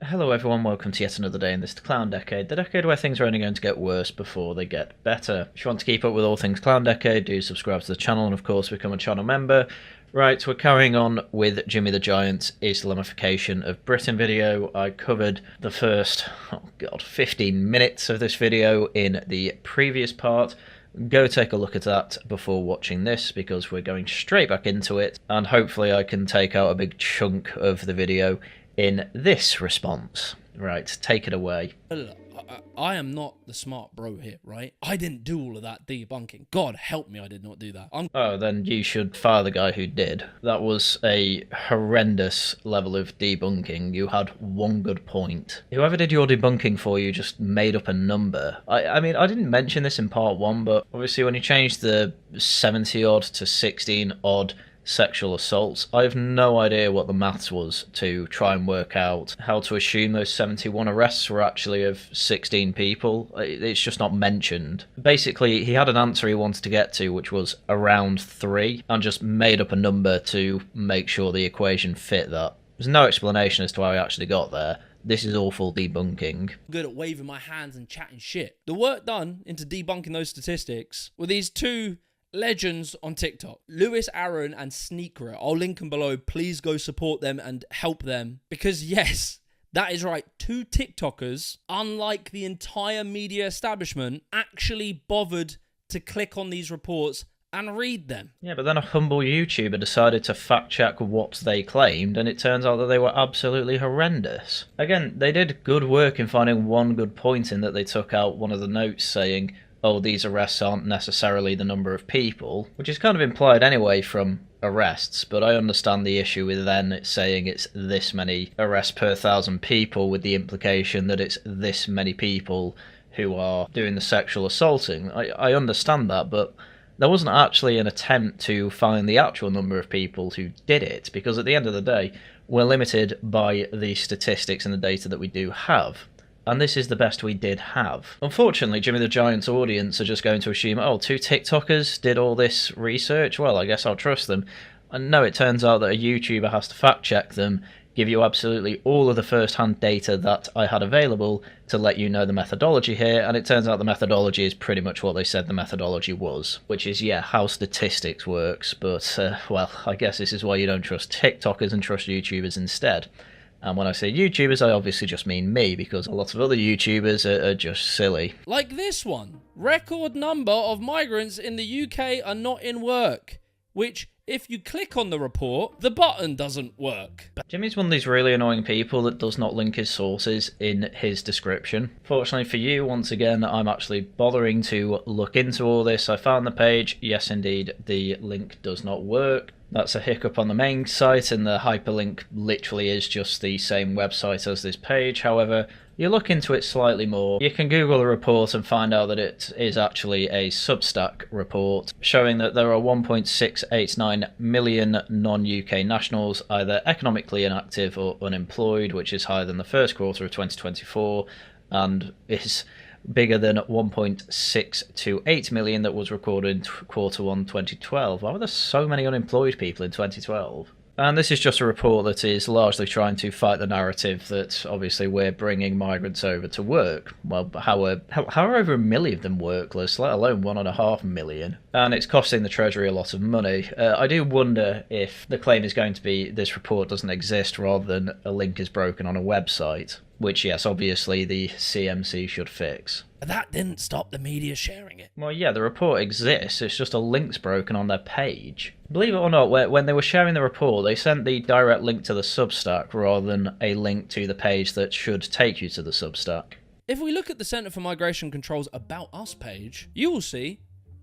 Hello everyone, welcome to yet another day in this Clown Decade, the decade where things are only going to get worse before they get better. If you want to keep up with all things Clown Decade, do subscribe to the channel and of course become a channel member. Right, we're carrying on with Jimmy the Giant's Islamification of Britain video. I covered the first, 15 minutes of this video in the previous part. Go take a look at that before watching this because we're going straight back into it and hopefully I can take out a big chunk of the video in this response. Right, take it away. I am not the smart bro here, right? I didn't do all of that debunking. God help me, I did not do that. Oh, then you should fire the guy who did. That was a horrendous level of debunking. You had one good point. Whoever did your debunking for you just made up a number. I mean, I didn't mention this in part one, but obviously when you change the 70-odd to 16-odd sexual assaults, I have no idea what the maths was to try and work out how to assume those 71 arrests were actually of 16 people. It's just not mentioned. Basically, he had an answer he wanted to get to, which was around 3, and just made up a number to make sure the equation fit that. There's no explanation as to how he actually got there. This is awful debunking. Good at waving my hands and chatting shit. The work done into debunking those statistics were these two legends on TikTok, Lewis Aaron and Sneaker. I'll link them below. Please go support them and help them. Because yes, that is right. Two TikTokers, unlike the entire media establishment, actually bothered to click on these reports and read them. Yeah, but then a humble YouTuber decided to fact check what they claimed, and it turns out that they were absolutely horrendous. Again, they did good work in finding one good point in that they took out one of the notes saying, oh, these arrests aren't necessarily the number of people, which is kind of implied anyway from arrests, but I understand the issue with then saying it's this many arrests per 1,000 people with the implication that it's this many people who are doing the sexual assaulting. I understand that, but there wasn't actually an attempt to find the actual number of people who did it, because at the end of the day, we're limited by the statistics and the data that we do have. And this is the best we did have. Unfortunately, Jimmy the Giant's audience are just going to assume, oh, two TikTokers did all this research? Well, I guess I'll trust them. And no, it turns out that a YouTuber has to fact check them, give you absolutely all of the first-hand data that I had available to let you know the methodology here, and it turns out the methodology is pretty much what they said the methodology was, which is, yeah, how statistics works, but, well, I guess this is why you don't trust TikTokers and trust YouTubers instead. And when I say YouTubers, I obviously just mean me, because a lot of other YouTubers are just silly. Like this one. Record number of migrants in the UK are not in work, which, if you click on the report, the button doesn't work. Jimmy's one of these really annoying people that does not link his sources in his description. Fortunately for you, once again, I'm actually bothering to look into all this. I found the page. Yes, indeed, the link does not work. That's a hiccup on the main site, and the hyperlink literally is just the same website as this page. However, you look into it slightly more, you can Google the report and find out that it is actually a Substack report showing that there are 1.689 million non-UK nationals either economically inactive or unemployed, which is higher than the first quarter of 2024 and is bigger than 1.628 million that was recorded in quarter 1 2012. Why were there so many unemployed people in 2012? And this is just a report that is largely trying to fight the narrative that obviously we're bringing migrants over to work. Well, how are over 1 million of them workless, let alone 1.5 million? And it's costing the Treasury a lot of money. I do wonder if the claim is going to be this report doesn't exist rather than a link is broken on a website, which, yes, obviously the CMC should fix. That didn't stop the media sharing it. Well, yeah, the report exists, it's just a link's broken on their page. Believe it or not, when they were sharing the report, they sent the direct link to the Substack rather than a link to the page that should take you to the Substack. If we look at the Centre for Migration Control's About Us page, you will see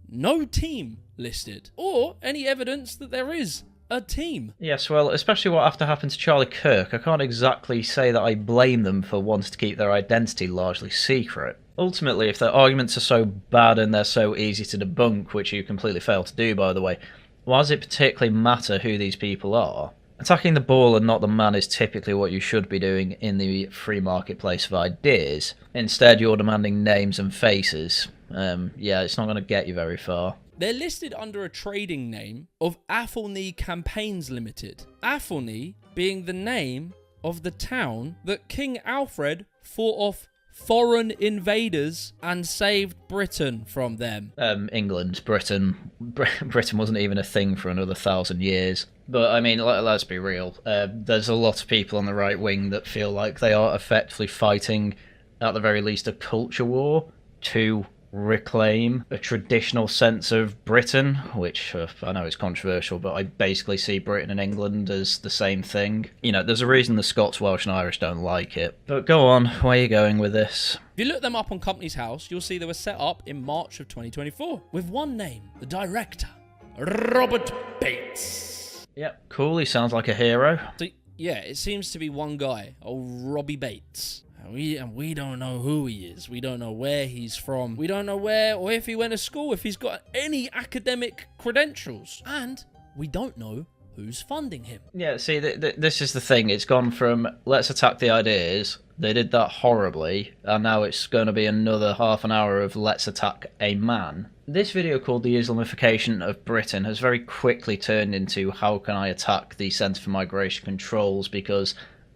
no team listed, or any evidence that there is a team. Yes, well, especially what after happened to Charlie Kirk, I can't exactly say that I blame them for wanting to keep their identity largely secret. Ultimately, if their arguments are so bad and they're so easy to debunk, which you completely fail to do, by the way, why does it particularly matter who these people are? Attacking the ball and not the man is typically what you should be doing in the free marketplace of ideas. Instead, you're demanding names and faces. Yeah, it's not going to get you very far. They're listed under a trading name of Athelney Campaigns Limited. Athelney being the name of the town that King Alfred fought off foreign invaders and saved Britain from them. England, Britain. Britain wasn't even a thing for another 1,000 years. But, I mean, let's be real. There's a lot of people on the right wing that feel like they are effectively fighting, at the very least, a culture war to reclaim a traditional sense of Britain, which I know is controversial, but I basically see Britain and England as the same thing. You know, there's a reason the Scots, Welsh and Irish don't like it. But go on, where are you going with this? If you look them up on Companies House, you'll see they were set up in March of 2024 with one name, the director, Robert Bates. Yep, cool, he sounds like a hero. So, yeah, it seems to be one guy, old Robbie Bates. And we don't know who he is. We don't know where he's from. We don't know where or if he went to school, if he's got any academic credentials. And we don't know who's funding him. Yeah, see, this is the thing. It's gone from let's attack the ideas. They did that horribly. And now it's going to be another half an hour of let's attack a man. This video called The Islamification of Britain has very quickly turned into how can I attack the Centre for Migration Controls, because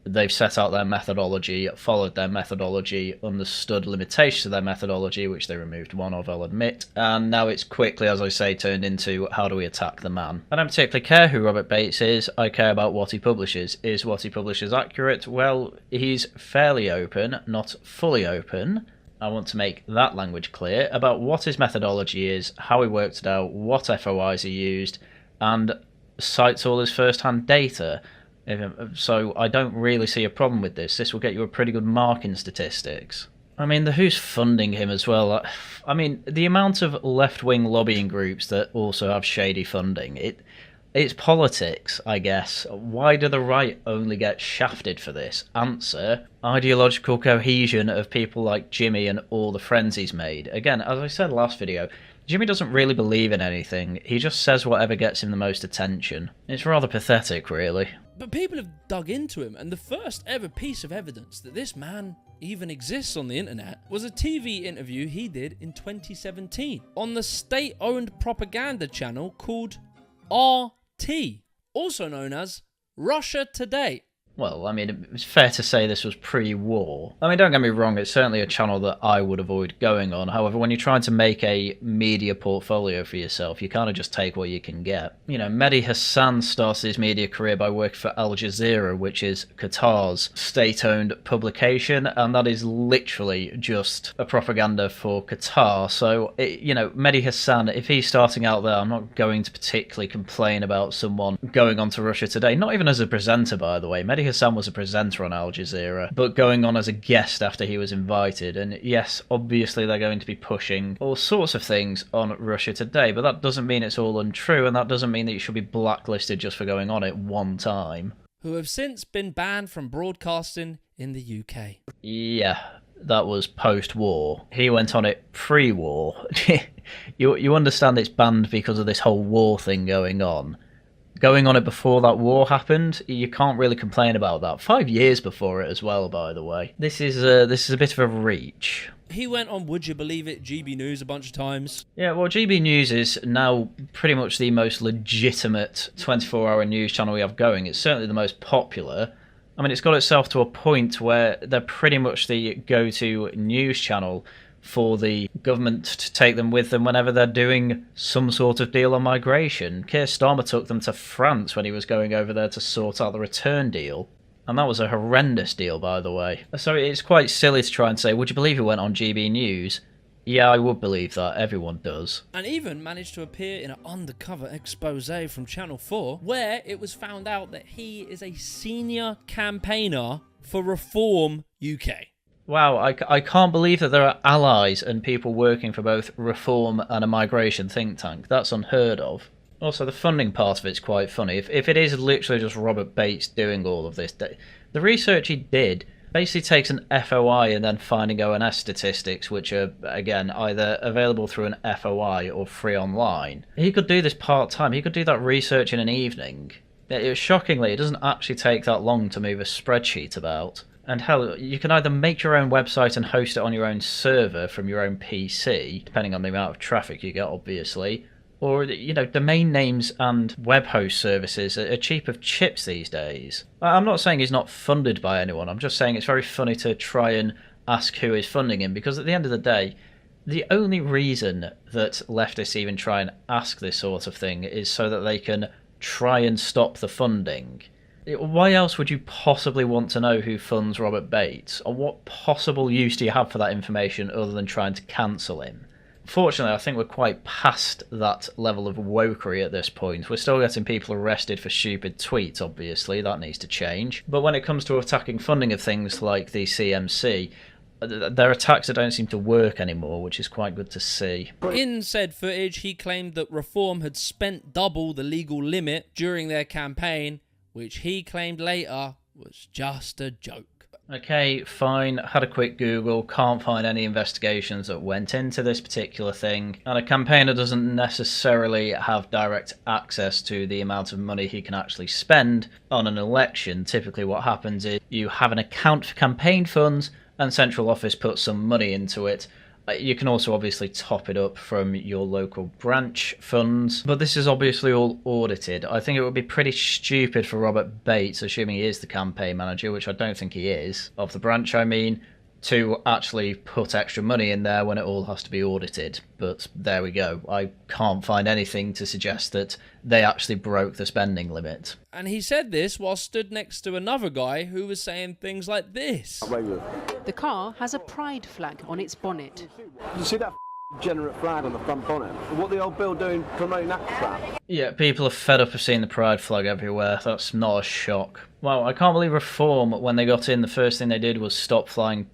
they've set out their methodology, followed their methodology, understood limitations of their methodology, which they removed one of, I'll admit, and now it's quickly, as I say, turned into how do we attack the man. I don't particularly care who Robert Bates is, I care about what he publishes. Is what he publishes accurate? Well, he's fairly open, not fully open. I want to make that language clear about what his methodology is, how he worked it out, what FOIs he used, and cites all his first-hand data. So I don't really see a problem with this. This will get you a pretty good mark in statistics. I mean, who's funding him as well? I mean, the amount of left-wing lobbying groups that also have shady funding, it's politics, I guess. Why do the right only get shafted for this? Answer, ideological cohesion of people like Jimmy and all the friends he's made. Again, as I said last video, Jimmy doesn't really believe in anything. He just says whatever gets him the most attention. It's rather pathetic, really. But people have dug into him, and the first ever piece of evidence that this man even exists on the internet was a TV interview he did in 2017 on the state-owned propaganda channel called RT, also known as Russia Today. Well, I mean, it's fair to say this was pre-war. I mean, don't get me wrong, it's certainly a channel that I would avoid going on. However, when you're trying to make a media portfolio for yourself, you kind of just take what you can get. You know, Mehdi Hassan started his media career by working for Al Jazeera, which is Qatar's state-owned publication, and that is literally just a propaganda for Qatar. So, you know, Mehdi Hassan, if he's starting out there, I'm not going to particularly complain about someone going on to Russia Today, not even as a presenter, by the way. Mehdi Hassan was a presenter on Al Jazeera, but going on as a guest after he was invited. And yes, obviously they're going to be pushing all sorts of things on Russia Today, but that doesn't mean it's all untrue, and that doesn't mean that you should be blacklisted just for going on it one time. Who have since been banned from broadcasting in the UK. Yeah, that was post-war. He went on it pre-war. You understand it's banned because of this whole war thing going on. Going on it before that war happened, you can't really complain about that. 5 years before it as well, by the way. This is a bit of a reach. He went on Would You Believe It, GB News a bunch of times. Yeah, well, GB News is now pretty much the most legitimate 24-hour news channel we have going. It's certainly the most popular. I mean, it's got itself to a point where they're pretty much the go-to news channel for the government to take them with them whenever they're doing some sort of deal on migration. Keir Starmer took them to France when he was going over there to sort out the return deal. And that was a horrendous deal, by the way. So it's quite silly to try and say, would you believe he went on GB News? Yeah, I would believe that. Everyone does. And even managed to appear in an undercover expose from Channel 4, where it was found out that he is a senior campaigner for Reform UK. Wow, I can't believe that there are allies and people working for both Reform and a migration think tank. That's unheard of. Also, the funding part of it's quite funny. If it is literally just Robert Bates doing all of this, the research he did basically takes an FOI and then finding ONS statistics, which are, again, either available through an FOI or free online. He could do this part-time. He could do that research in an evening. Shockingly, it doesn't actually take that long to move a spreadsheet about. And hell, you can either make your own website and host it on your own server from your own PC, depending on the amount of traffic you get, obviously, Or, you know, domain names and web host services are cheap of chips these days. I'm not saying he's not funded by anyone, I'm just saying it's very funny to try and ask who is funding him, because at the end of the day, the only reason that leftists even try and ask this sort of thing is so that they can try and stop the funding. Why else would you possibly want to know who funds Robert Bates? Or what possible use do you have for that information other than trying to cancel him? Fortunately, I think we're quite past that level of wokery at this point. We're still getting people arrested for stupid tweets, obviously, that needs to change. But when it comes to attacking funding of things like the CMC, there are attacks that don't seem to work anymore, which is quite good to see. In said footage, he claimed that Reform had spent double the legal limit during their campaign, which he claimed later was just a joke. Okay, fine, had a quick Google, can't find any investigations that went into this particular thing, and a campaigner doesn't necessarily have direct access to the amount of money he can actually spend on an election. Typically what happens is you have an account for campaign funds and central office puts some money into it. You can also obviously top it up from your local branch funds, but this is obviously all audited. I think it would be pretty stupid for Robert Bates, assuming he is the campaign manager, which I don't think he is, of the branch I mean, to actually put extra money in there when it all has to be audited. But there we go. I can't find anything to suggest that they actually broke the spending limit. And he said this while stood next to another guy who was saying things like this. The car has a pride flag on its bonnet. You see that degenerate flag on the front bonnet? What the old Bill doing promoting that crap? Yeah, people are fed up of seeing the pride flag everywhere. That's not a shock. Wow, I can't believe Reform, when they got in, the first thing they did was stop flying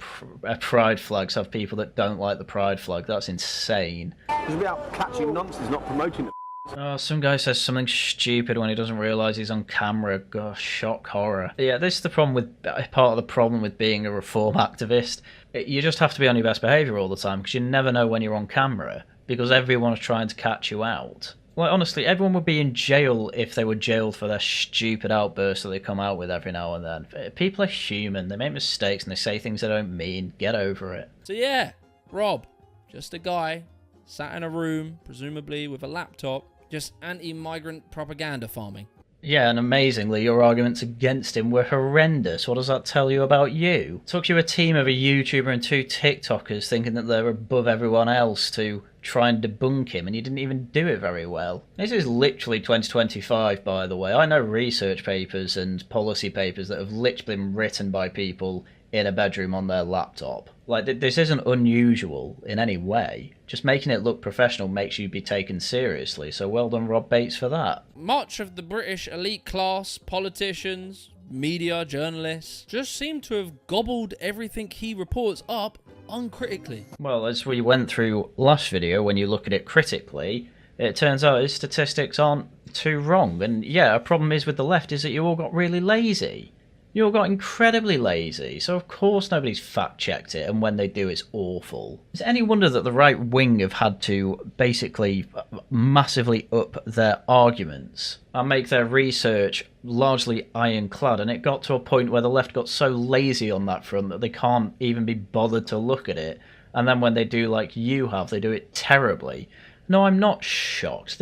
pride flags, have people that don't like the pride flag. That's insane. It's about catching nonsense, not promoting it. Oh, some guy says something stupid when he doesn't realise he's on camera. Gosh, shock horror. Yeah, this is the problem with, part of the problem with being a Reform activist. You just have to be on your best behaviour all the time, because you never know when you're on camera, because everyone is trying to catch you out. Like, honestly, everyone would be in jail if they were jailed for their stupid outbursts that they come out with every now and then. People are human, they make mistakes and they say things they don't mean. Get over it. So yeah, Rob, just a guy, sat in a room, presumably with a laptop, just anti-migrant propaganda farming. Yeah, and amazingly, your arguments against him were horrendous. What does that tell you about you? It took you a team of a YouTuber and 2 TikTokers thinking that they're above everyone else to try and debunk him, and you didn't even do it very well. This is literally 2025, by the way. I know research papers and policy papers that have literally been written by people in a bedroom on their laptop. Like, this isn't unusual in any way. Just making it look professional makes you be taken seriously, so well done Rob Bates for that. Much of the British elite class, politicians, media, journalists, just seem to have gobbled everything he reports up uncritically. Well, as we went through last video, when you look at it critically, it turns out his statistics aren't too wrong. And yeah, a problem is with the left is that you all got really lazy. You all got incredibly lazy, so of course nobody's fact-checked it, and when they do, it's awful. Is it any wonder that the right wing have had to basically massively up their arguments and make their research largely ironclad, and it got to a point where the left got so lazy on that front that they can't even be bothered to look at it, and then when they do like you have, they do it terribly. No, I'm not shocked.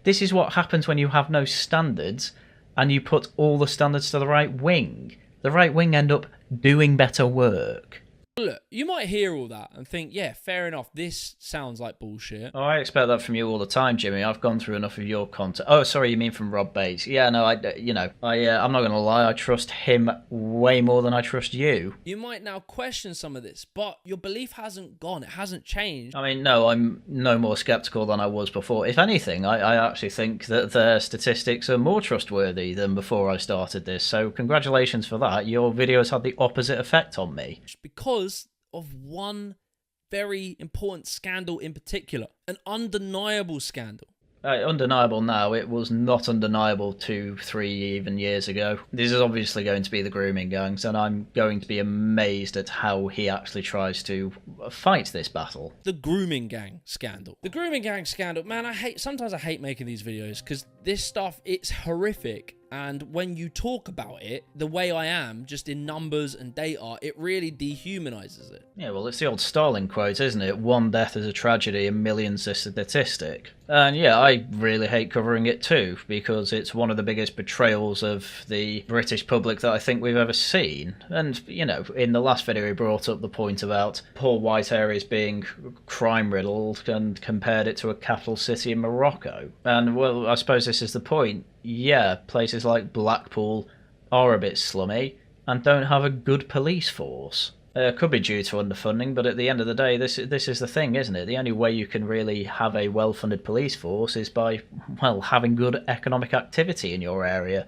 This is what happens when you have no standards, and you put all the standards to the right wing. The right wing end up doing better work. Look, you might hear all that and think, yeah, fair enough, this sounds like bullshit. Oh, I expect that from you all the time, Jimmy. I've gone through enough of your content. Oh, sorry, you mean from Rob Bates. Yeah, no, I'm not going to lie, I trust him way more than I trust you. You might now question some of this, but your belief hasn't gone, it hasn't changed. I mean, no, I'm no more sceptical than I was before. If anything, I actually think that their statistics are more trustworthy than before I started this, so congratulations for that. Your video has had the opposite effect on me. Because of one very important scandal in particular, an undeniable scandal. Undeniable now, it was not undeniable 2, 3 even years ago. This is obviously going to be the grooming gangs, and I'm going to be amazed at how he actually tries to fight this battle. The grooming gang scandal. The grooming gang scandal, man, sometimes I hate making these videos because this stuff, it's horrific. And when you talk about it the way I am, just in numbers and data, it really dehumanizes it. Yeah, well, it's the old Stalin quote, isn't it? One death is a tragedy and millions is a statistic. And yeah, I really hate covering it too, because it's one of the biggest betrayals of the British public that I think we've ever seen. And, you know, in the last video we brought up the point about poor white areas being crime-riddled and compared it to a capital city in Morocco. And, well, I suppose this is the point. Yeah, places like Blackpool are a bit slummy and don't have a good police force. Could be due to underfunding, but at the end of the day, this is the thing, isn't it? The only way you can really have a well-funded police force is by, well, having good economic activity in your area.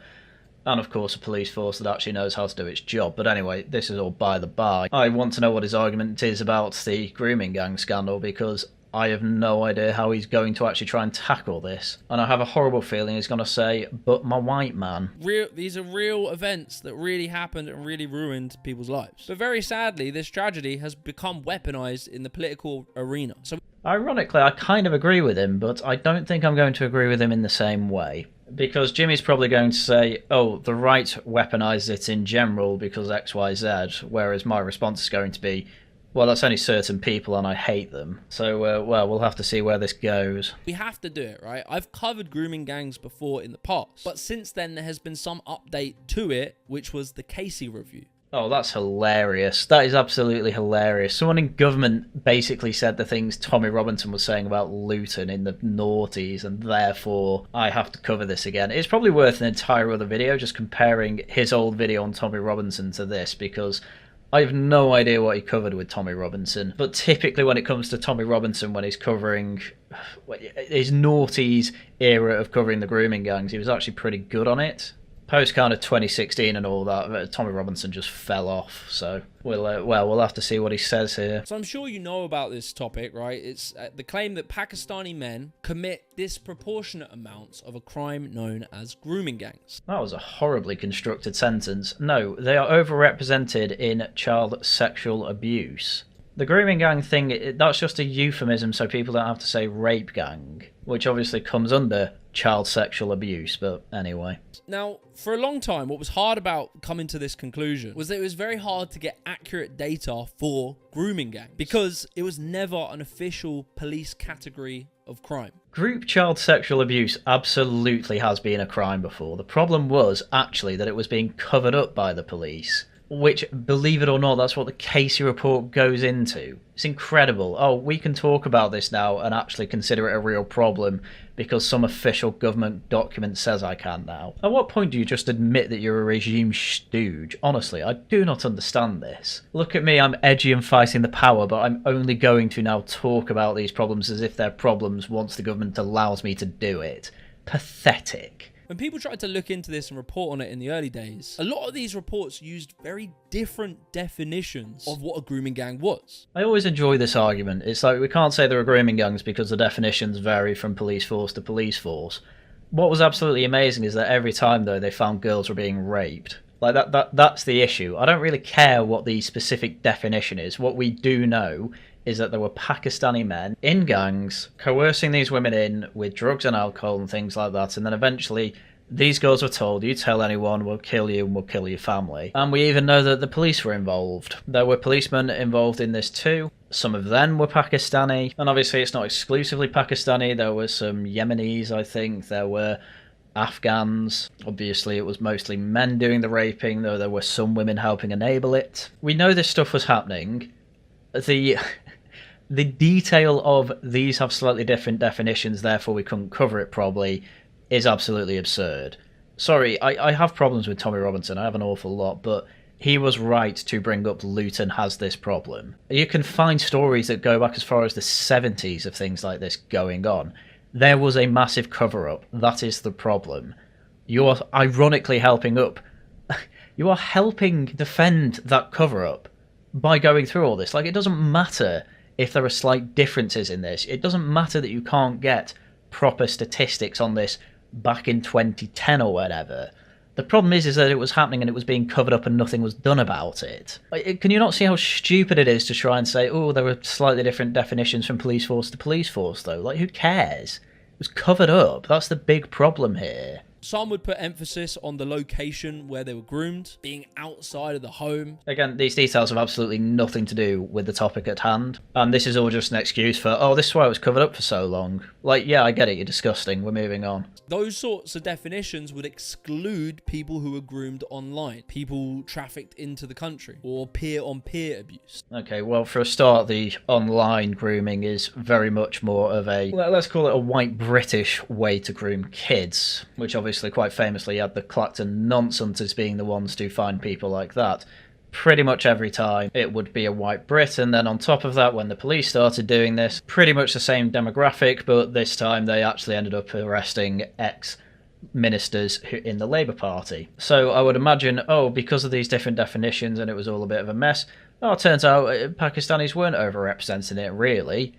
And of course a police force that actually knows how to do its job. But anyway, this is all by the by. I want to know what his argument is about the grooming gang scandal, because I have no idea how he's going to actually try and tackle this. And I have a horrible feeling he's going to say, but my white man. These are real events that really happened and really ruined people's lives. But very sadly, this tragedy has become weaponized in the political arena. So, ironically, I kind of agree with him, but I don't think I'm going to agree with him in the same way. Because Jimmy's probably going to say, oh, the right weaponizes it in general because X, Y, Z, whereas my response is going to be, well, that's only certain people and I hate them. So, well, we'll have to see where this goes. We have to do it, right? I've covered grooming gangs before in the past, but since then there has been some update to it, which was the Casey review. Oh, that's hilarious. That is absolutely hilarious. Someone in government basically said the things Tommy Robinson was saying about Luton in the noughties, and therefore I have to cover this again. It's probably worth an entire other video just comparing his old video on Tommy Robinson to this, because I have no idea what he covered with Tommy Robinson. But typically when it comes to Tommy Robinson, when he's covering his noughties era of covering the grooming gangs, he was actually pretty good on it. Post kind of 2016 and all that, Tommy Robinson just fell off. So we'll have to see what he says here. So I'm sure you know about this topic, right? It's the claim that Pakistani men commit disproportionate amounts of a crime known as grooming gangs. That was a horribly constructed sentence. No, they are overrepresented in child sexual abuse. The grooming gang thing, that's just a euphemism so people don't have to say rape gang, which obviously comes under child sexual abuse, but anyway. Now, for a long time, what was hard about coming to this conclusion was that it was very hard to get accurate data for grooming gangs because it was never an official police category of crime. Group child sexual abuse absolutely has been a crime before. The problem was actually that it was being covered up by the police. Which, believe it or not, that's what the Casey report goes into. It's incredible. Oh, we can talk about this now and actually consider it a real problem because some official government document says I can now. At what point do you just admit that you're a regime stooge? Honestly, I do not understand this. Look at me, I'm edgy and fighting the power, but I'm only going to now talk about these problems as if they're problems once the government allows me to do it. Pathetic. When people tried to look into this and report on it in the early days, a lot of these reports used very different definitions of what a grooming gang was. I always enjoy this argument. It's like we can't say there are grooming gangs because the definitions vary from police force to police force. What was absolutely amazing is that every time, though, they found girls were being raped. Like, that's the issue. I don't really care what the specific definition is. What we do know is that there were Pakistani men in gangs coercing these women in with drugs and alcohol and things like that, and then eventually these girls were told, you tell anyone, we'll kill you and we'll kill your family. And we even know that the police were involved. There were policemen involved in this too. Some of them were Pakistani, and obviously it's not exclusively Pakistani. There were some Yemenis, I think. There were Afghans. Obviously it was mostly men doing the raping, though there were some women helping enable it. We know this stuff was happening. The detail of these have slightly different definitions, therefore we couldn't cover it probably, is absolutely absurd. Sorry, I have problems with Tommy Robinson, I have an awful lot, but he was right to bring up Luton has this problem. You can find stories that go back as far as the 70s of things like this going on. There was a massive cover-up, that is the problem. You are ironically helping up. You are helping defend that cover-up by going through all this. Like, it doesn't matter if there are slight differences in this. It doesn't matter that you can't get proper statistics on this back in 2010 or whatever. The problem is that it was happening and it was being covered up and nothing was done about it. Can you not see how stupid it is to try and say, oh, there were slightly different definitions from police force to police force, though? Like, who cares? It was covered up. That's the big problem here. Some would put emphasis on the location where they were groomed, being outside of the home. Again, these details have absolutely nothing to do with the topic at hand, and this is all just an excuse for, oh, this is why it was covered up for so long. Like, yeah, I get it, you're disgusting, we're moving on. Those sorts of definitions would exclude people who were groomed online, people trafficked into the country, or peer-on-peer abuse. Okay, well, for a start, the online grooming is very much more of a, let's call it a white British way to groom kids, which obviously quite famously had the Clacton nonsense being the ones to find people like that. Pretty much every time it would be a white Brit, and then on top of that, when the police started doing this, pretty much the same demographic, but this time they actually ended up arresting ex-ministers in the Labour Party. So I would imagine, oh, because of these different definitions and it was all a bit of a mess, oh, it turns out Pakistanis weren't overrepresenting it, really.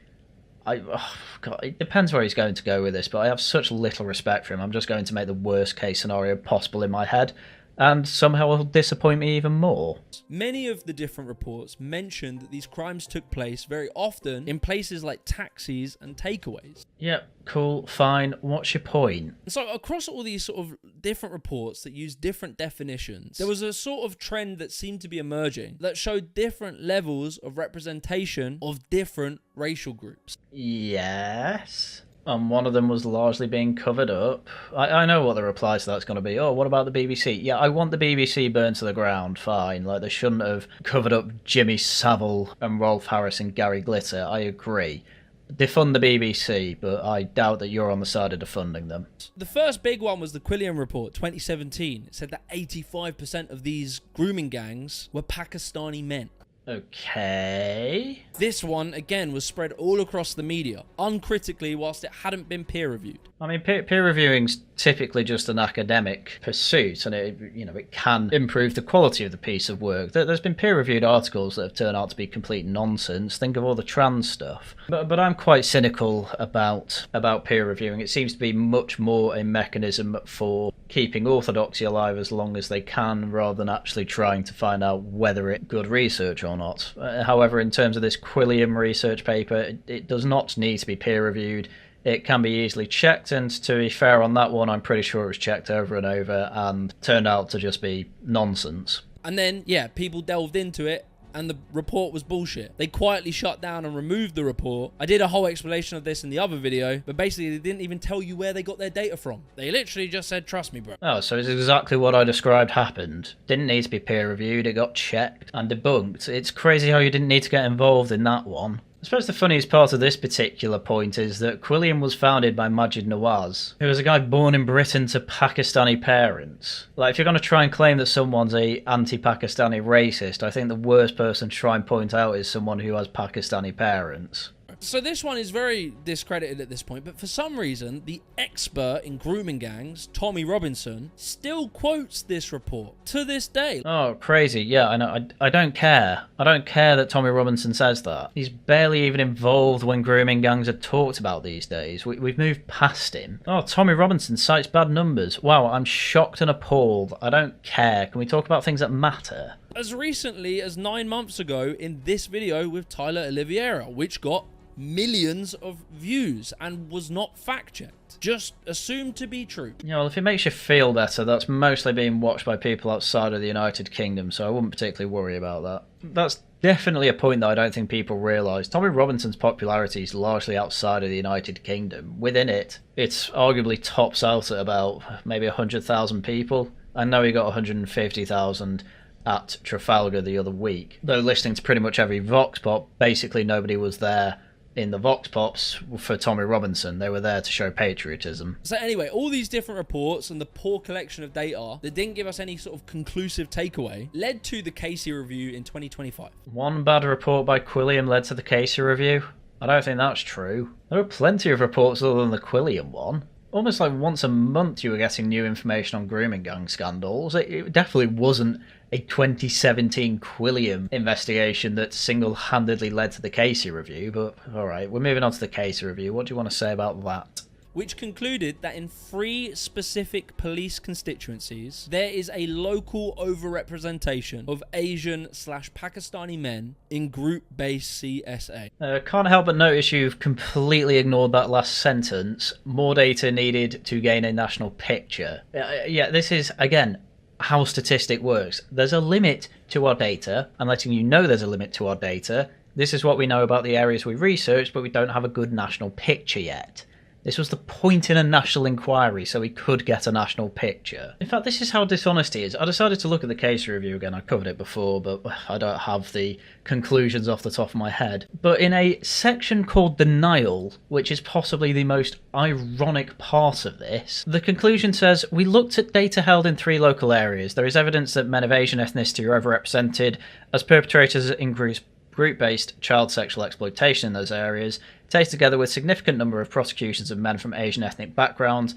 God, it depends where he's going to go with this, but I have such little respect for him. I'm just going to make the worst case scenario possible in my head, and somehow it'll disappoint me even more. Many of the different reports mentioned that these crimes took place very often in places like taxis and takeaways. Yep, cool, fine. What's your point? So across all these sort of different reports that use different definitions, there was a sort of trend that seemed to be emerging that showed different levels of representation of different racial groups. Yes. And one of them was largely being covered up. I know what the reply to that's going to be. Oh, what about the BBC? Yeah, I want the BBC burned to the ground, fine. Like, they shouldn't have covered up Jimmy Savile and Rolf Harris and Gary Glitter, I agree. Defund the BBC, but I doubt that you're on the side of defunding them. The first big one was the Quilliam report, 2017. It said that 85% of these grooming gangs were Pakistani men. Okay. This one, again, was spread all across the media, uncritically, whilst it hadn't been peer-reviewed. I mean, peer reviewing's typically just an academic pursuit, and it can improve the quality of the piece of work. There's been peer-reviewed articles that have turned out to be complete nonsense. Think of all the trans stuff. But I'm quite cynical about peer reviewing. It seems to be much more a mechanism for keeping orthodoxy alive as long as they can, rather than actually trying to find out whether it's good research or not. However, in terms of this Quilliam research paper, it does not need to be peer-reviewed. It can be easily checked, and to be fair on that one, I'm pretty sure it was checked over and over and turned out to just be nonsense. And then, yeah, people delved into it, and the report was bullshit. They quietly shut down and removed the report. I did a whole explanation of this in the other video, but basically they didn't even tell you where they got their data from. They literally just said, trust me, bro. Oh, so it's exactly what I described happened. Didn't need to be peer-reviewed, it got checked and debunked. It's crazy how you didn't need to get involved in that one. I suppose the funniest part of this particular point is that Quilliam was founded by Majid Nawaz, who was a guy born in Britain to Pakistani parents. Like, if you're going to try and claim that someone's a anti-Pakistani racist, I think the worst person to try and point out is someone who has Pakistani parents. So this one is very discredited at this point, but for some reason, the expert in grooming gangs, Tommy Robinson, still quotes this report to this day. Oh, crazy. Yeah, I know. I don't care. I don't care that Tommy Robinson says that. He's barely even involved when grooming gangs are talked about these days. We've moved past him. Oh, Tommy Robinson cites bad numbers. Wow, I'm shocked and appalled. I don't care. Can we talk about things that matter? As recently as 9 months ago in this video with Tyler Oliveira, which got millions of views and was not fact-checked, just assumed to be true. Yeah, well, if it makes you feel better, that's mostly being watched by people outside of the United Kingdom, so I wouldn't particularly worry about that. That's definitely a point that I don't think people realise. Tommy Robinson's popularity is largely outside of the United Kingdom. Within it, it's arguably tops out at about maybe 100,000 people. I know he got 150,000 at Trafalgar the other week. Though listening to pretty much every Vox Pop, basically nobody was there in the Vox Pops for Tommy Robinson. They were there to show patriotism. So anyway, all these different reports and the poor collection of data that didn't give us any sort of conclusive takeaway led to the Casey review in 2025. One bad report by Quilliam led to the Casey review? I don't think that's true. There were plenty of reports other than the Quilliam one. Almost like once a month you were getting new information on grooming gang scandals. It definitely wasn't a 2017 Quilliam investigation that single-handedly led to the Casey review, but alright, we're moving on to the Casey review. What do you want to say about that? which concluded that in 3 specific police constituencies, there is a local overrepresentation of Asian/Pakistani men in group-based CSA. Can't help but notice you've completely ignored that last sentence. More data needed to gain a national picture. Yeah, this is, again, how statistic works. There's a limit to our data. I'm letting you know there's a limit to our data. This is what we know about the areas we've researched, but we don't have a good national picture yet. This was the point in a national inquiry, so we could get a national picture. In fact, this is how dishonesty is. I decided to look at the case review again. I covered it before, but I don't have the conclusions off the top of my head. But in a section called Denial, which is possibly the most ironic part of this, the conclusion says, we looked at data held in 3 local areas. There is evidence that men of Asian ethnicity are overrepresented as perpetrators in group-based child sexual exploitation in those areas, taken together with significant number of prosecutions of men from Asian ethnic backgrounds,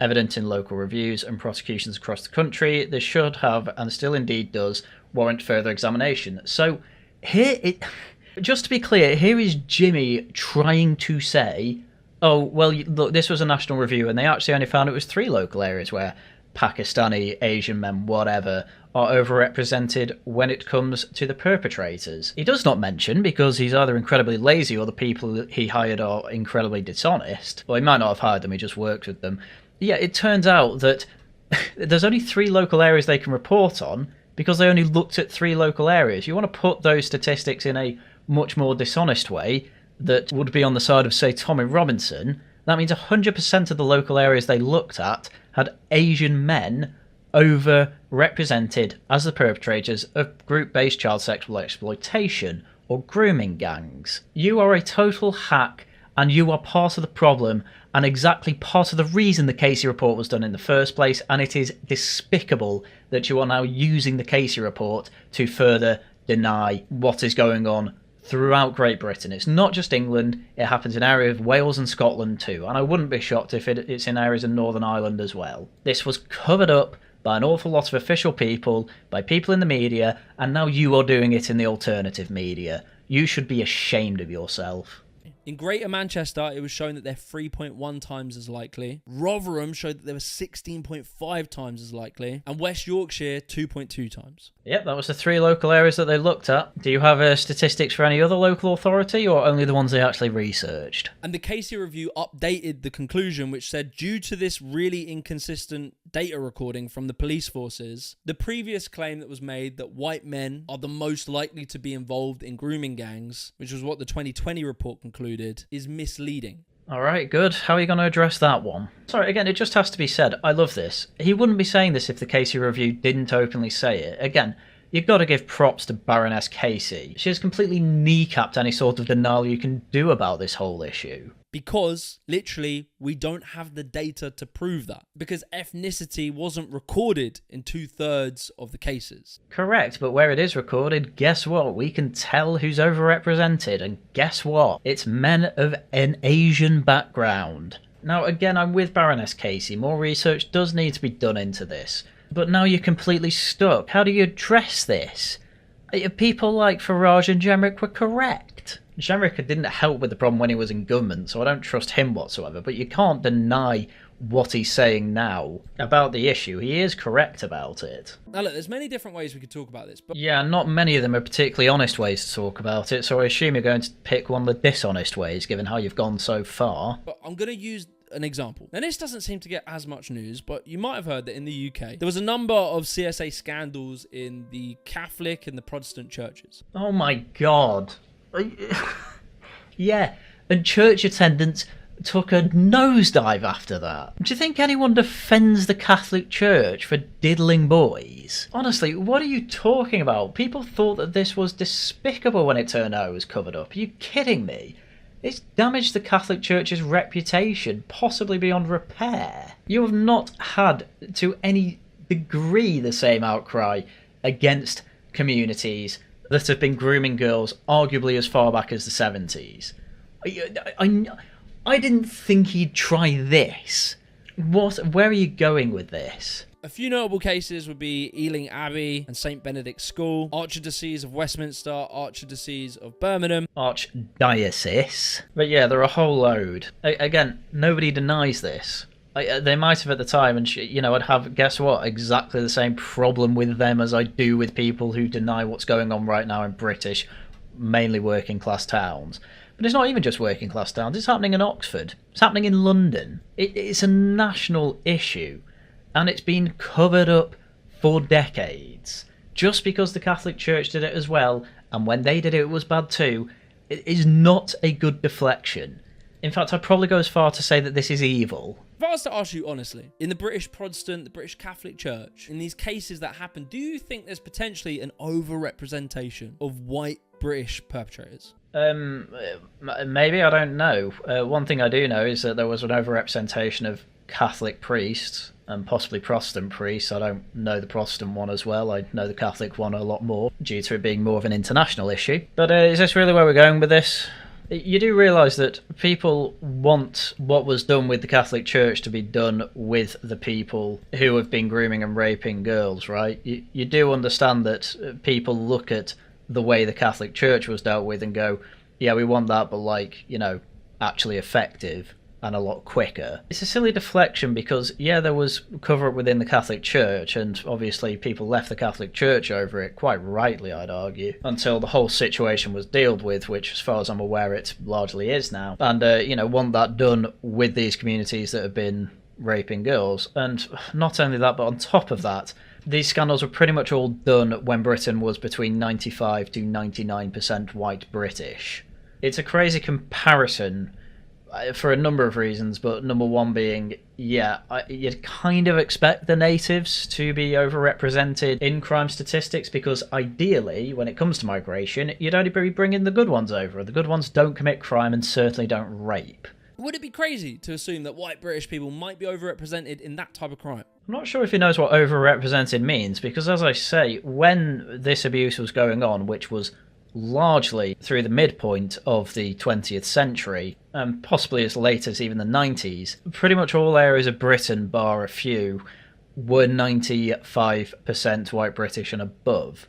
evident in local reviews and prosecutions across the country. This should have, and still indeed does, warrant further examination. So here, just to be clear, here is Jimmy trying to say, oh, well, look, this was a national review, and they actually only found it was 3 local areas where Pakistani, Asian men, whatever, are overrepresented when it comes to the perpetrators. He does not mention, because he's either incredibly lazy or the people that he hired are incredibly dishonest. Well, he might not have hired them, he just worked with them. Yeah, it turns out that there's only 3 local areas they can report on because they only looked at 3 local areas. You want to put those statistics in a much more dishonest way that would be on the side of, say, Tommy Robinson. That means 100% of the local areas they looked at had Asian men overrepresented as the perpetrators of group-based child sexual exploitation or grooming gangs. You are a total hack, and you are part of the problem, and exactly part of the reason the Casey report was done in the first place, and it is despicable that you are now using the Casey report to further deny what is going on throughout Great Britain. It's not just England, it happens in areas of Wales and Scotland too, and I wouldn't be shocked if it's in areas in Northern Ireland as well. This was covered up by an awful lot of official people, by people in the media, and now you are doing it in the alternative media. You should be ashamed of yourself. In Greater Manchester, it was shown that they're 3.1 times as likely. Rotherham showed that they were 16.5 times as likely. And West Yorkshire, 2.2 times. Yep, that was the 3 local areas that they looked at. Do you have statistics for any other local authority, or only the ones they actually researched? And the Casey review updated the conclusion, which said, due to this really inconsistent data recording from the police forces, the previous claim that was made that white men are the most likely to be involved in grooming gangs, which was what the 2020 report concluded, is misleading. Alright, good. How are you going to address that one? Sorry, again, it just has to be said. I love this. He wouldn't be saying this if the Casey review didn't openly say it. Again, you've got to give props to Baroness Casey. She has completely kneecapped any sort of denial you can do about this whole issue. Because, literally, we don't have the data to prove that. Because ethnicity wasn't recorded in 2/3 of the cases. Correct, but where it is recorded, guess what? We can tell who's overrepresented, and guess what? It's men of an Asian background. Now, again, I'm with Baroness Casey. More research does need to be done into this. But now you're completely stuck. How do you address this? People like Farage and Jenrick were correct. Jenrick didn't help with the problem when he was in government, so I don't trust him whatsoever, but you can't deny what he's saying now about the issue. He is correct about it. Now look, there's many different ways we could talk about this, but yeah, not many of them are particularly honest ways to talk about it, so I assume you're going to pick one of the dishonest ways, given how you've gone so far. But I'm going to use an example. Now this doesn't seem to get as much news, but you might have heard that in the UK, there was a number of CSA scandals in the Catholic and the Protestant churches. Oh my god. Yeah, and church attendance took a nosedive after that. Do you think anyone defends the Catholic Church for diddling boys? Honestly, what are you talking about? People thought that this was despicable when it turned out it was covered up. Are you kidding me? It's damaged the Catholic Church's reputation, possibly beyond repair. You have not had, to any degree, the same outcry against communities that have been grooming girls arguably as far back as the 70s. I didn't think he'd try this. Where are you going with this? A few notable cases would be Ealing Abbey and St Benedict's School, Archdiocese of Westminster, Archdiocese of Birmingham. Archdiocese. But yeah, there are a whole load. Again, nobody denies this. They might have at the time, and I'd have, guess what, exactly the same problem with them as I do with people who deny what's going on right now in British, mainly working class towns. But it's not even just working class towns, it's happening in Oxford, it's happening in London. It's a national issue, and it's been covered up for decades. Just because the Catholic Church did it as well, and when they did it, it was bad too, it is not a good deflection. In fact, I'd probably go as far to say that this is evil. If I was to ask you honestly, in the British Protestant, the British Catholic Church, in these cases that happen, do you think there's potentially an overrepresentation of white British perpetrators? Maybe, I don't know. One thing I do know is that there was an overrepresentation of Catholic priests and possibly Protestant priests. I don't know the Protestant one as well. I know the Catholic one a lot more, due to it being more of an international issue. But is this really where we're going with this? You do realise that people want what was done with the Catholic Church to be done with the people who have been grooming and raping girls, right? You do understand that people look at the way the Catholic Church was dealt with and go, yeah, we want that, but actually effective and a lot quicker. It's a silly deflection because, yeah, there was cover-up within the Catholic Church, and obviously people left the Catholic Church over it, quite rightly, I'd argue, until the whole situation was dealt with, which, as far as I'm aware, it largely is now. And, want that done with these communities that have been raping girls. And not only that, but on top of that, these scandals were pretty much all done when Britain was between 95 to 99% white British. It's a crazy comparison for a number of reasons, but number one being, you'd kind of expect the natives to be overrepresented in crime statistics because ideally, when it comes to migration, you'd only be bringing the good ones over. The good ones don't commit crime and certainly don't rape. Would it be crazy to assume that white British people might be overrepresented in that type of crime? I'm not sure if he knows what overrepresented means, because as I say, when this abuse was going on, which was largely through the midpoint of the 20th century, and possibly as late as even the 90s, pretty much all areas of Britain, bar a few, were 95% white British and above.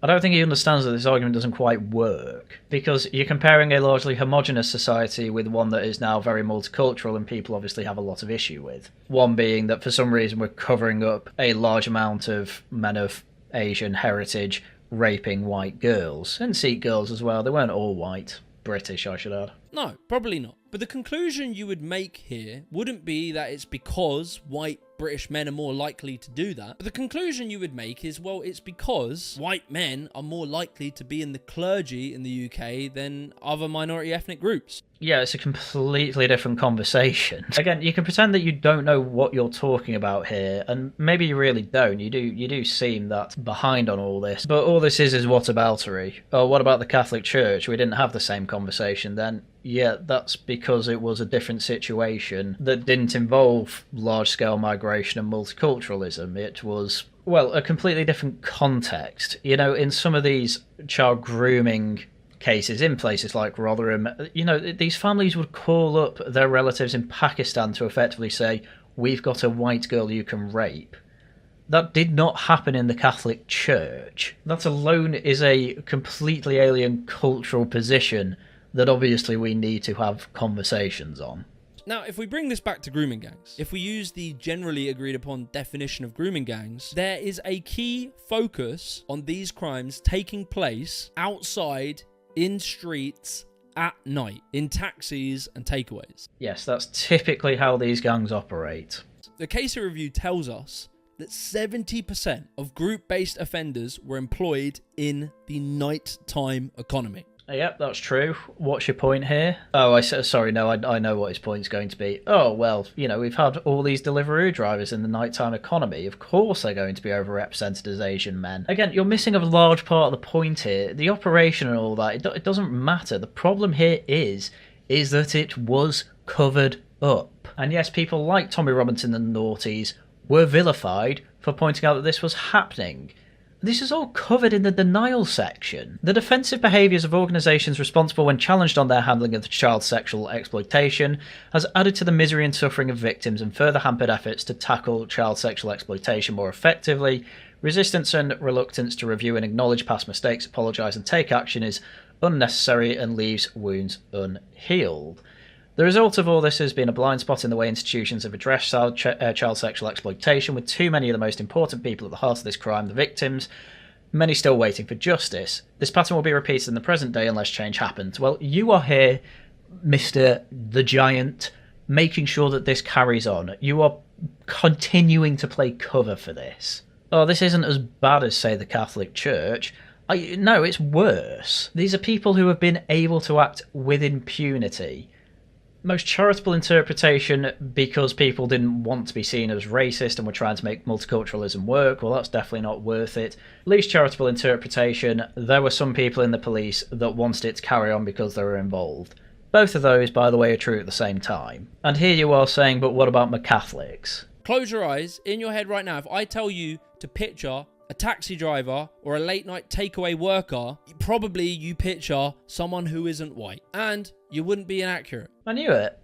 I don't think he understands that this argument doesn't quite work, because you're comparing a largely homogenous society with one that is now very multicultural and people obviously have a lot of issue with. One being that for some reason we're covering up a large amount of men of Asian heritage raping white girls, and Sikh girls as well. They weren't all white. British, I should add. No, probably not. But the conclusion you would make here wouldn't be that it's because white British men are more likely to do that. But the conclusion you would make is, well, it's because white men are more likely to be in the clergy in the UK than other minority ethnic groups. Yeah, it's a completely different conversation. Again, you can pretend that you don't know what you're talking about here, and maybe you really don't. You do seem that behind on all this. But all this is whataboutery. Oh, what about the Catholic Church? We didn't have the same conversation then. Yeah, that's because it was a different situation that didn't involve large-scale migration and multiculturalism. It was, well, a completely different context. In some of these child grooming cases in places like Rotherham, these families would call up their relatives in Pakistan to effectively say, we've got a white girl you can rape. That did not happen in the Catholic Church. That alone is a completely alien cultural position that obviously we need to have conversations on. Now, if we bring this back to grooming gangs, if we use the generally agreed upon definition of grooming gangs, there is a key focus on these crimes taking place outside, in streets, at night, in taxis and takeaways. Yes, that's typically how these gangs operate. The case review tells us that 70% of group-based offenders were employed in the nighttime economy. Yep, that's true. What's your point here? Oh, I know what his point's going to be. Oh, well, we've had all these Deliveroo drivers in the nighttime economy. Of course they're going to be overrepresented as Asian men. Again, you're missing a large part of the point here. The operation and all that, it doesn't matter. The problem here is that it was covered up. And yes, people like Tommy Robinson and the Naughties were vilified for pointing out that this was happening. This is all covered in the denial section. The defensive behaviours of organisations responsible when challenged on their handling of child sexual exploitation has added to the misery and suffering of victims and further hampered efforts to tackle child sexual exploitation more effectively. Resistance and reluctance to review and acknowledge past mistakes, apologise and take action is unnecessary and leaves wounds unhealed. The result of all this has been a blind spot in the way institutions have addressed child sexual exploitation, with too many of the most important people at the heart of this crime, the victims, many still waiting for justice. This pattern will be repeated in the present day unless change happens. Well, you are here, Mr. the Giant, making sure that this carries on. You are continuing to play cover for this. Oh, this isn't as bad as, say, the Catholic Church. No, it's worse. These are people who have been able to act with impunity. Most charitable interpretation, because people didn't want to be seen as racist and were trying to make multiculturalism work. Well, that's definitely not worth it. Least charitable interpretation, there were some people in the police that wanted it to carry on because they were involved. Both of those, by the way, are true at the same time. And here you are saying, but what about my Catholics? Close your eyes. In your head right now, if I tell you to picture a taxi driver or a late night takeaway worker, probably you picture someone who isn't white. And you wouldn't be inaccurate. I knew it.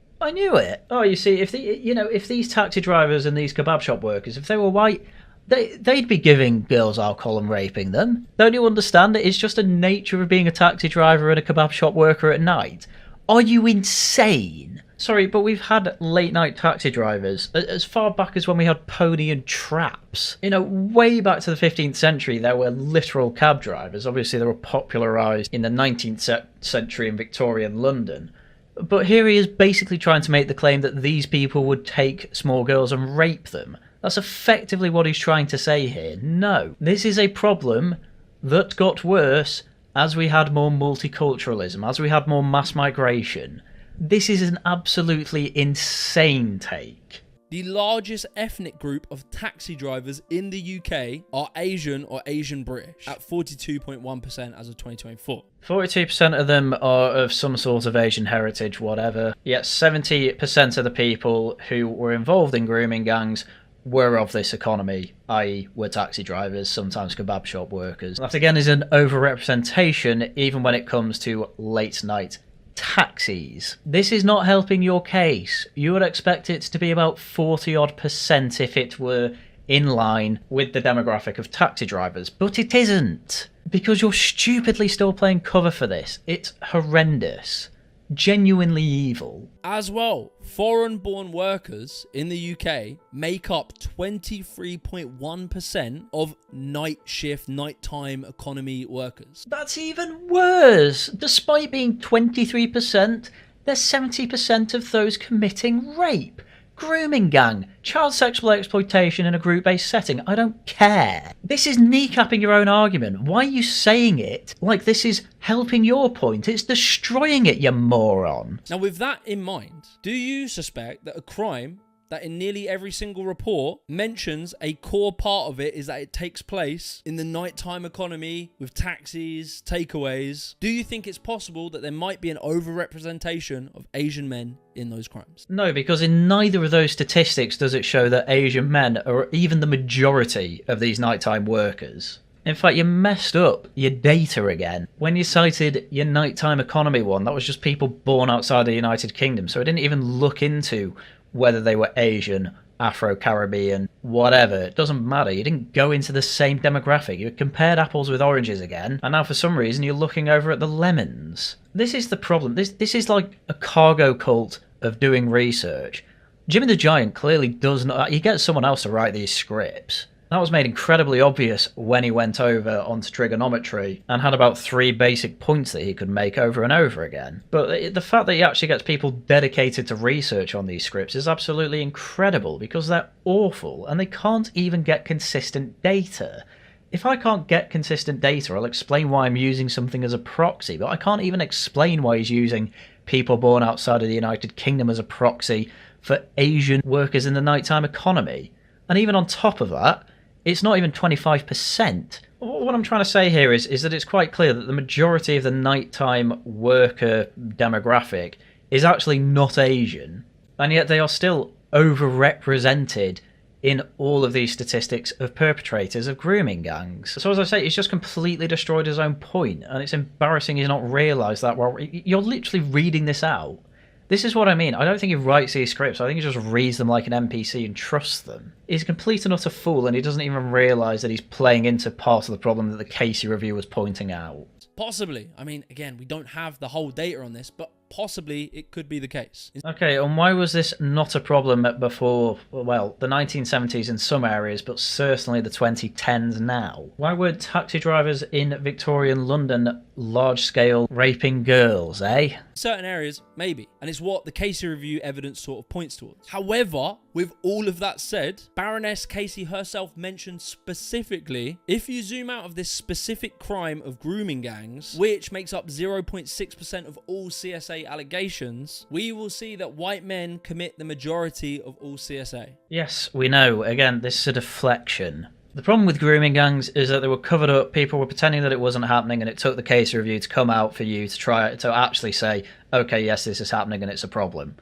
Oh, you see, if these taxi drivers and these kebab shop workers, if they were white, they'd be giving girls alcohol and raping them. Don't you understand it? It's just the nature of being a taxi driver and a kebab shop worker at night. Are you insane? Sorry, but we've had late night taxi drivers as far back as when we had pony and traps. You know, way back to the 15th century, there were literal cab drivers. Obviously, they were popularised in the 19th century in Victorian London. But here he is basically trying to make the claim that these people would take small girls and rape them. That's effectively what he's trying to say here. No, this is a problem that got worse as we had more multiculturalism, as we had more mass migration. This is an absolutely insane take. The largest ethnic group of taxi drivers in the UK are Asian or Asian British, at 42.1% as of 2024. 42% of them are of some sort of Asian heritage, whatever. Yet 70% of the people who were involved in grooming gangs were of this economy, i.e. were taxi drivers, sometimes kebab shop workers. That again is an overrepresentation even when it comes to late night taxis. This is not helping your case. You would expect it to be about 40% if it were in line with the demographic of taxi drivers, but it isn't, because you're stupidly still playing cover for this. It's horrendous. Genuinely evil. As well, foreign-born workers in the UK make up 23.1% of night shift, nighttime economy workers. That's even worse. Despite being 23%, there's 70% of those committing rape. Grooming gang, child sexual exploitation in a group-based setting, I don't care. This is kneecapping your own argument. Why are you saying it like this is helping your point? It's destroying it, you moron. Now, with that in mind, do you suspect that a crime that in nearly every single report mentions a core part of it is that it takes place in the nighttime economy with taxis, takeaways? Do you think it's possible that there might be an overrepresentation of Asian men in those crimes? No, because in neither of those statistics does it show that Asian men are even the majority of these nighttime workers. In fact, you messed up your data again. When you cited your nighttime economy one, that was just people born outside the United Kingdom, so it didn't even look into whether they were Asian, Afro-Caribbean, whatever. It doesn't matter. You didn't go into the same demographic. You compared apples with oranges again, and now for some reason you're looking over at the lemons. This is the problem. This is like a cargo cult of doing research. Jimmy the Giant clearly does not... He gets someone else to write these scripts. That was made incredibly obvious when he went over onto trigonometry and had about 3 basic points that he could make over and over again. But the fact that he actually gets people dedicated to research on these scripts is absolutely incredible, because they're awful and they can't even get consistent data. If I can't get consistent data, I'll explain why I'm using something as a proxy, but I can't even explain why he's using people born outside of the United Kingdom as a proxy for Asian workers in the nighttime economy. And even on top of that, it's not even 25%. What I'm trying to say here is that it's quite clear that the majority of the nighttime worker demographic is actually not Asian, and yet they are still overrepresented in all of these statistics of perpetrators of grooming gangs. So as I say, he's just completely destroyed his own point, and it's embarrassing he's not realised that. Well, you're literally reading this out. This is what I mean. I don't think he writes these scripts. I think he just reads them like an NPC and trusts them. He's a complete and utter fool, and he doesn't even realise that he's playing into part of the problem that the Casey review was pointing out. Possibly. I mean, again, we don't have the whole data on this, but possibly it could be the case. Okay, and why was this not a problem before, well, the 1970s in some areas, but certainly the 2010s now? Why were taxi drivers in Victorian London large-scale raping girls, eh? Certain areas, maybe. And it's what the Casey review evidence sort of points towards. However, with all of that said, Baroness Casey herself mentioned specifically, if you zoom out of this specific crime of grooming gangs, which makes up 0.6% of all CSA allegations, we will see that white men commit the majority of all CSA. Yes, we know. Again, this is a deflection. The problem with grooming gangs is that they were covered up, people were pretending that it wasn't happening, and it took the case review to come out for you to try to actually say, okay, yes, this is happening and it's a problem.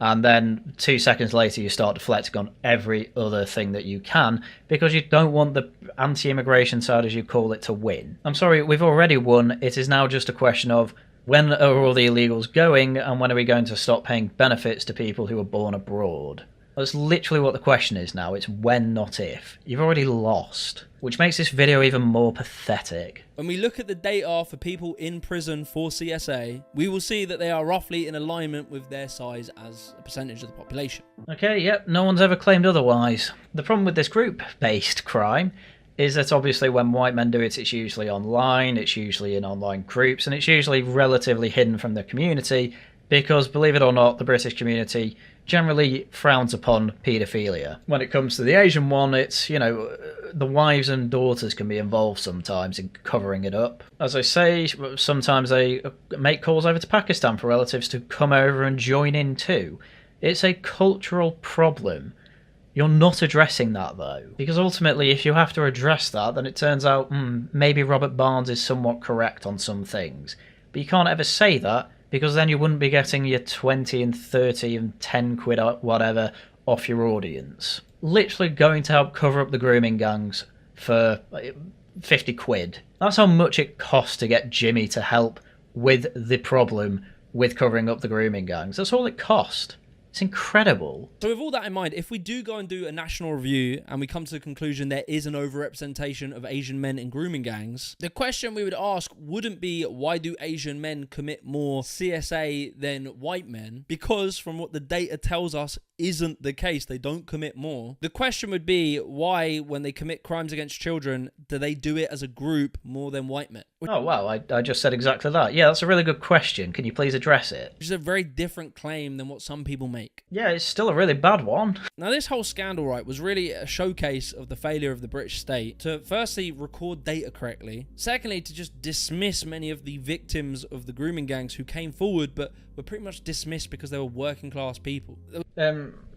And then 2 seconds later you start deflecting on every other thing that you can because you don't want the anti-immigration side, as you call it, to win. I'm sorry, we've already won. It is now just a question of when are all the illegals going and when are we going to stop paying benefits to people who are born abroad? That's literally what the question is now. It's when, not if. You've already lost, which makes this video even more pathetic. When we look at the data for people in prison for CSA, we will see that they are roughly in alignment with their size as a percentage of the population. Okay, yep, no one's ever claimed otherwise. The problem with this group-based crime is that obviously when white men do it, it's usually online, it's usually in online groups, and it's usually relatively hidden from the community because, believe it or not, the British community generally frowns upon paedophilia. When it comes to the Asian one, it's, you know, the wives and daughters can be involved sometimes in covering it up. As I say, sometimes they make calls over to Pakistan for relatives to come over and join in too. It's a cultural problem. You're not addressing that though, because ultimately if you have to address that, then it turns out maybe Robert Barnes is somewhat correct on some things. But you can't ever say that, because then you wouldn't be getting your 20 and 30 and 10 quid or whatever off your audience. Literally going to help cover up the grooming gangs for 50 quid. That's how much it costs to get Jimmy to help with the problem with covering up the grooming gangs. That's all it cost. It's incredible. So with all that in mind, if we do go and do a national review and we come to the conclusion there is an overrepresentation of Asian men in grooming gangs, the question we would ask wouldn't be why do Asian men commit more CSA than white men? Because from what the data tells us isn't the case, they don't commit more. The question would be why, when they commit crimes against children, do they do it as a group more than white men? Oh wow, I just said exactly that. Yeah, that's a really good question. Can you please address it? Which is a very different claim than what some people make. Yeah, it's still a really bad one. Now this whole scandal, right, was really a showcase of the failure of the British state to firstly record data correctly, secondly to just dismiss many of the victims of the grooming gangs who came forward but were pretty much dismissed because they were working class people.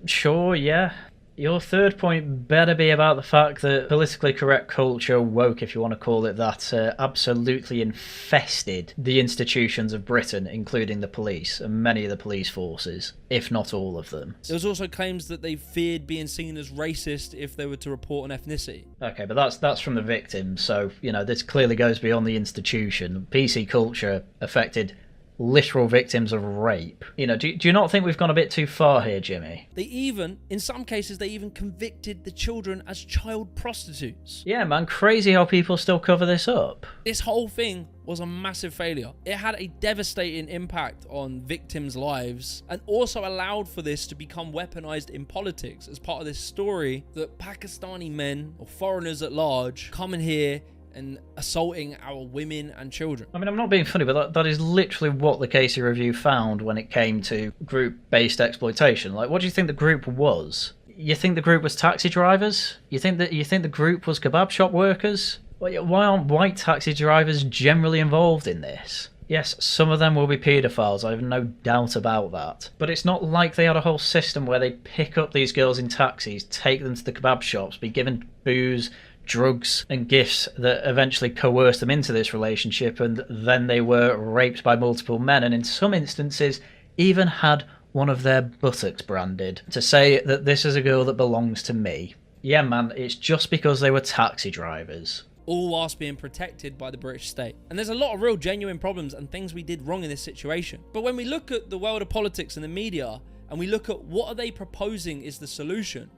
Sure, yeah. Your third point better be about the fact that politically correct culture, woke if you want to call it that, absolutely infested the institutions of Britain, including the police and many of the police forces, if not all of them. There was also claims that they feared being seen as racist if they were to report an ethnicity. Okay, but that's from the victims, so, you know, this clearly goes beyond the institution. PC culture affected literal victims of rape. You know, do you not think we've gone a bit too far here, Jimmy? They even, in some cases, they even convicted the children as child prostitutes. Yeah, man, crazy how people still cover this up. This whole thing was a massive failure. It had a devastating impact on victims' lives and also allowed for this to become weaponized in politics as part of this story that Pakistani men or foreigners at large come in here and assaulting our women and children. I mean, I'm not being funny, but that is literally what the Casey review found when it came to group-based exploitation. Like, what do you think the group was? You think the group was taxi drivers? You think the group was kebab shop workers? Why aren't white taxi drivers generally involved in this? Yes, some of them will be paedophiles, I have no doubt about that. But it's not like they had a whole system where they pick up these girls in taxis, take them to the kebab shops, be given booze, drugs and gifts that eventually coerced them into this relationship, and then they were raped by multiple men, and in some instances even had one of their buttocks branded to say that this is a girl that belongs to me. Yeah, man, it's just because they were taxi drivers. All whilst being protected by the British state. And there's a lot of real genuine problems and things we did wrong in this situation. But when we look at the world of politics and the media, and we look at what are they proposing is the solution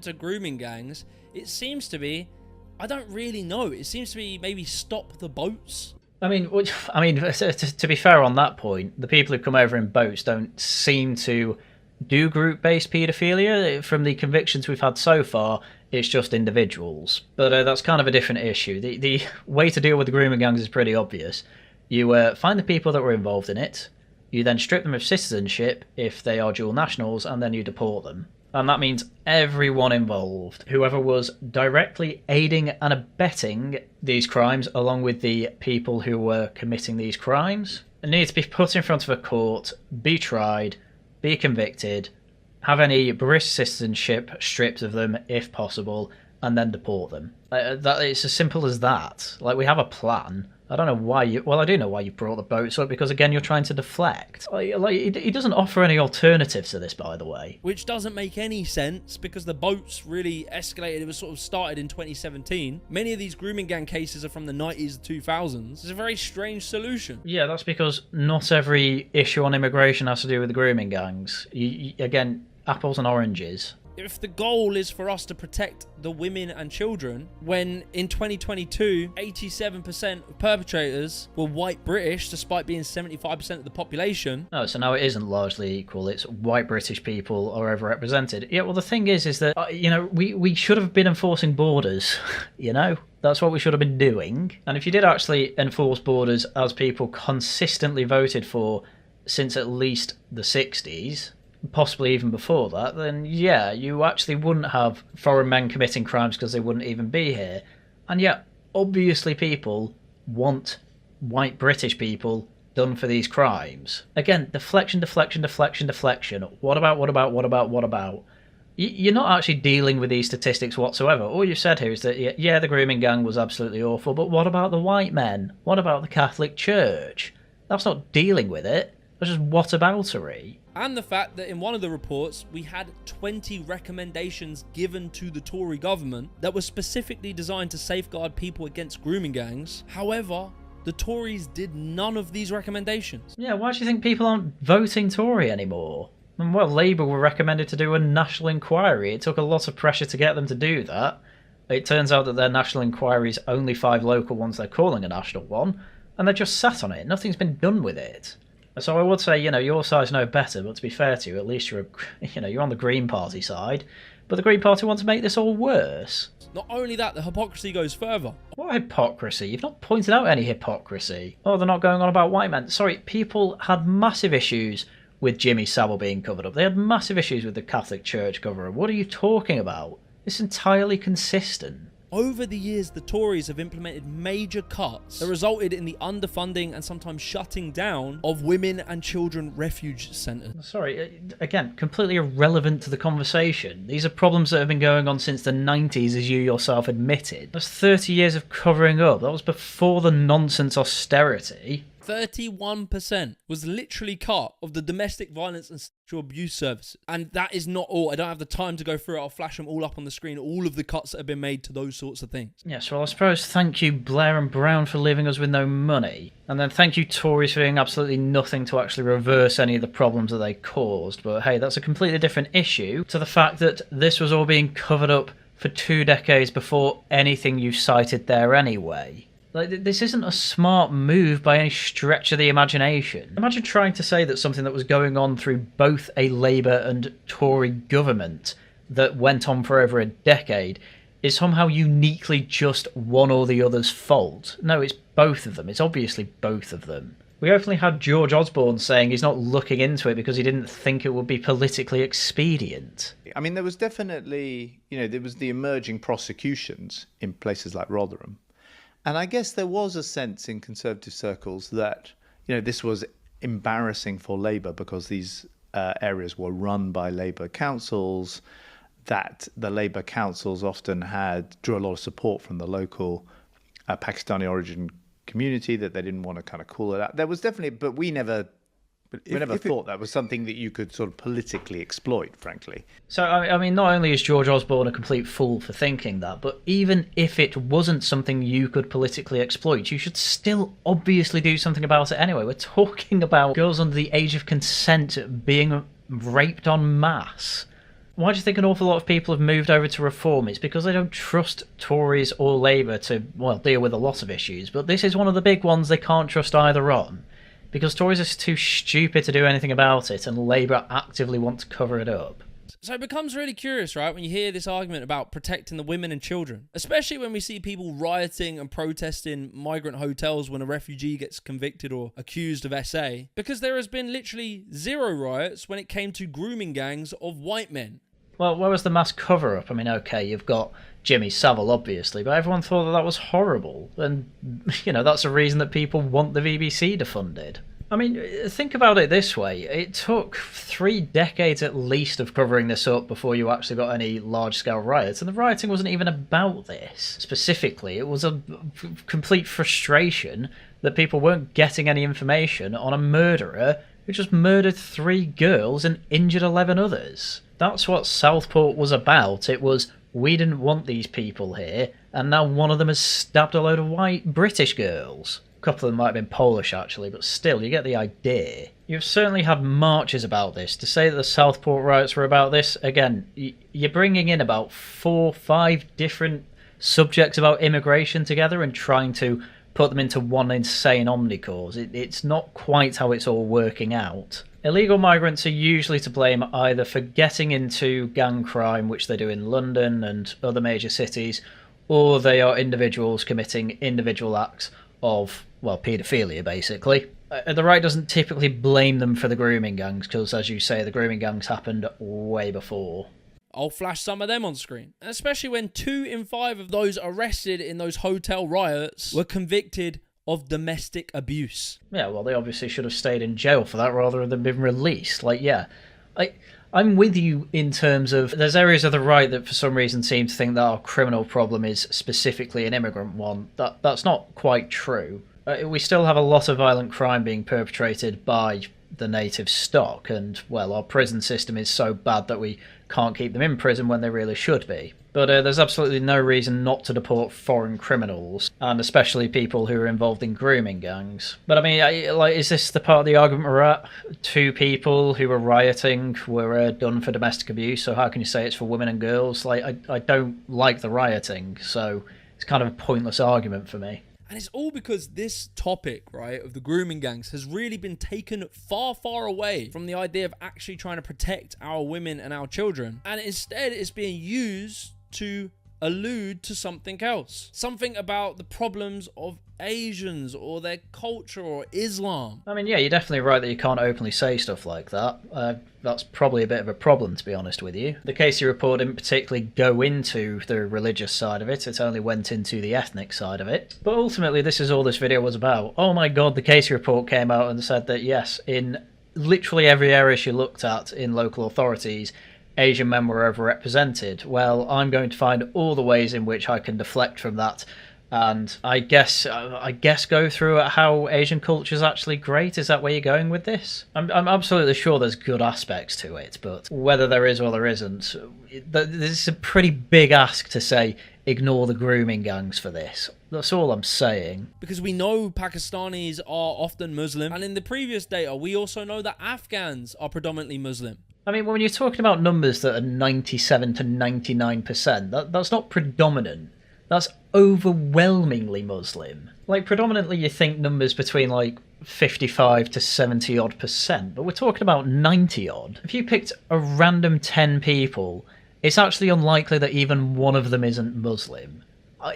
to grooming gangs, it seems to be, I don't really know, it seems to be maybe stop the boats. I mean, to be fair on that point, the people who come over in boats don't seem to do group-based paedophilia. From the convictions we've had so far, it's just individuals. But that's kind of a different issue. The way to deal with the grooming gangs is pretty obvious. You find the people that were involved in it, you then strip them of citizenship if they are dual nationals, and then you deport them. And that means everyone involved, whoever was directly aiding and abetting these crimes, along with the people who were committing these crimes, need to be put in front of a court, be tried, be convicted, have any British citizenship stripped of them if possible, and then deport them. It's as simple as that. Like, we have a plan. I don't know why you... Well, I do know why you brought the boats up, because, again, you're trying to deflect. He doesn't offer any alternatives to this, by the way. Which doesn't make any sense, because the boats really escalated. It was sort of started in 2017. Many of these grooming gang cases are from the 90s and 2000s. It's a very strange solution. Yeah, that's because not every issue on immigration has to do with the grooming gangs. Again, apples and oranges. If the goal is for us to protect the women and children, when in 2022, 87% of perpetrators were white British, despite being 75% of the population. Oh, so now it isn't largely equal. It's white British people are overrepresented. Yeah, well, the thing is that, we should have been enforcing borders, That's what we should have been doing. And if you did actually enforce borders as people consistently voted for since at least the 60s, possibly even before that, then yeah, you actually wouldn't have foreign men committing crimes because they wouldn't even be here. And yet, obviously people want white British people done for these crimes. Again, deflection. What about? You're not actually dealing with these statistics whatsoever. All you've said here is that, yeah, the grooming gang was absolutely awful, but what about the white men? What about the Catholic Church? That's not dealing with it. That's just whataboutery. And the fact that in one of the reports, we had 20 recommendations given to the Tory government that were specifically designed to safeguard people against grooming gangs. However, the Tories did none of these recommendations. Yeah, why do you think people aren't voting Tory anymore? Well, Labour were recommended to do a national inquiry. It took a lot of pressure to get them to do that. It turns out that their national inquiry is only 5 local ones they're calling a national one, and they're just sat on it. Nothing's been done with it. So I would say, your side's no better, but to be fair to you, at least you're on the Green Party side. But the Green Party want to make this all worse. Not only that, the hypocrisy goes further. What hypocrisy? You've not pointed out any hypocrisy. Oh, they're not going on about white men. Sorry, people had massive issues with Jimmy Savile being covered up. They had massive issues with the Catholic Church cover-up. What are you talking about? It's entirely consistent. Over the years, the Tories have implemented major cuts that resulted in the underfunding and sometimes shutting down of women and children refuge centres. Sorry, again, completely irrelevant to the conversation. These are problems that have been going on since the 90s, as you yourself admitted. That's 30 years of covering up. That was before the nonsense austerity. 31% was literally cut of the domestic violence and sexual abuse services. And that is not all. I don't have the time to go through it. I'll flash them all up on the screen, all of the cuts that have been made to those sorts of things. Yes, well, I suppose thank you, Blair and Brown, for leaving us with no money. And then thank you, Tories, for doing absolutely nothing to actually reverse any of the problems that they caused. But hey, that's a completely different issue to the fact that this was all being covered up for 2 decades before anything you cited there anyway. This isn't a smart move by any stretch of the imagination. Imagine trying to say that something that was going on through both a Labour and Tory government that went on for over a decade is somehow uniquely just one or the other's fault. No, it's both of them. It's obviously both of them. We openly had George Osborne saying he's not looking into it because he didn't think it would be politically expedient. I mean, there was definitely, there was the emerging prosecutions in places like Rotherham. And I guess there was a sense in Conservative circles that, this was embarrassing for Labour because these areas were run by Labour councils, that the Labour councils often drew a lot of support from the local Pakistani origin community, that they didn't want to kind of call it out. There was definitely, but we never But we never thought that was something that you could sort of politically exploit, frankly. So, I mean, not only is George Osborne a complete fool for thinking that, but even if it wasn't something you could politically exploit, you should still obviously do something about it anyway. We're talking about girls under the age of consent being raped en masse. Why do you think an awful lot of people have moved over to Reform? It's because they don't trust Tories or Labour to, well, deal with a lot of issues, but this is one of the big ones they can't trust either on. Because Tories are too stupid to do anything about it, and Labour actively want to cover it up. So it becomes really curious, right, when you hear this argument about protecting the women and children, especially when we see people rioting and protesting migrant hotels when a refugee gets convicted or accused of SA, because there has been literally zero riots when it came to grooming gangs of white men. Well, where was the mass cover-up? I mean, okay, you've got Jimmy Savile, obviously, but everyone thought that was horrible. And, you know, that's a reason that people want the BBC defunded. I mean, think about it this way. It took 3 decades at least of covering this up before you actually got any large-scale riots. And the rioting wasn't even about this, specifically. It was a complete frustration that people weren't getting any information on a murderer who just murdered 3 girls and injured 11 others. That's what Southport was about. It was, we didn't want these people here, and now one of them has stabbed a load of white British girls. A couple of them might have been Polish, actually, but still, you get the idea. You've certainly had marches about this. To say that the Southport riots were about this, again, you're bringing in about 4 or 5 different subjects about immigration together and trying to put them into one insane omnicause. It's not quite how it's all working out. Illegal migrants are usually to blame either for getting into gang crime, which they do in London and other major cities, or they are individuals committing individual acts of, well, paedophilia, basically. The right doesn't typically blame them for the grooming gangs, because, as you say, the grooming gangs happened way before. I'll flash some of them on screen. Especially when 2 in 5 of those arrested in those hotel riots were convicted of domestic abuse. Yeah, well, they obviously should have stayed in jail for that rather than been released. Like, yeah, I'm with you in terms of there's areas of the right that for some reason seem to think that our criminal problem is specifically an immigrant one. That's not quite true. We still have a lot of violent crime being perpetrated by the native stock, and, well, our prison system is so bad that we can't keep them in prison when they really should be. But there's absolutely no reason not to deport foreign criminals, and especially people who are involved in grooming gangs. But I mean, is this the part of the argument we're at? 2 people who were rioting were done for domestic abuse, so how can you say it's for women and girls? I don't like the rioting, so it's kind of a pointless argument for me. And it's all because this topic, right, of the grooming gangs has really been taken far, far away from the idea of actually trying to protect our women and our children. And instead, it's being used to allude to something else. Something about the problems of Asians or their culture or Islam. I mean, yeah, you're definitely right that you can't openly say stuff like that. That's probably a bit of a problem, to be honest with you. The Casey report didn't particularly go into the religious side of it, it only went into the ethnic side of it. But ultimately, this is all this video was about. Oh my god, the Casey report came out and said that, yes, in literally every area she looked at in local authorities, Asian men were overrepresented. Well, I'm going to find all the ways in which I can deflect from that, and I guess go through how Asian culture is actually great. Is that where you're going with this? I'm absolutely sure there's good aspects to it, but whether there is or there isn't, this is a pretty big ask to say ignore the grooming gangs for this. That's all I'm saying. Because we know Pakistanis are often Muslim, and in the previous data, we also know that Afghans are predominantly Muslim. I mean, when you're talking about numbers that are 97 to 99%, that's not predominant. That's overwhelmingly Muslim. Like, predominantly you think numbers between, like, 55 to 70 odd percent, but we're talking about 90 odd. If you picked a random 10 people, it's actually unlikely that even one of them isn't Muslim.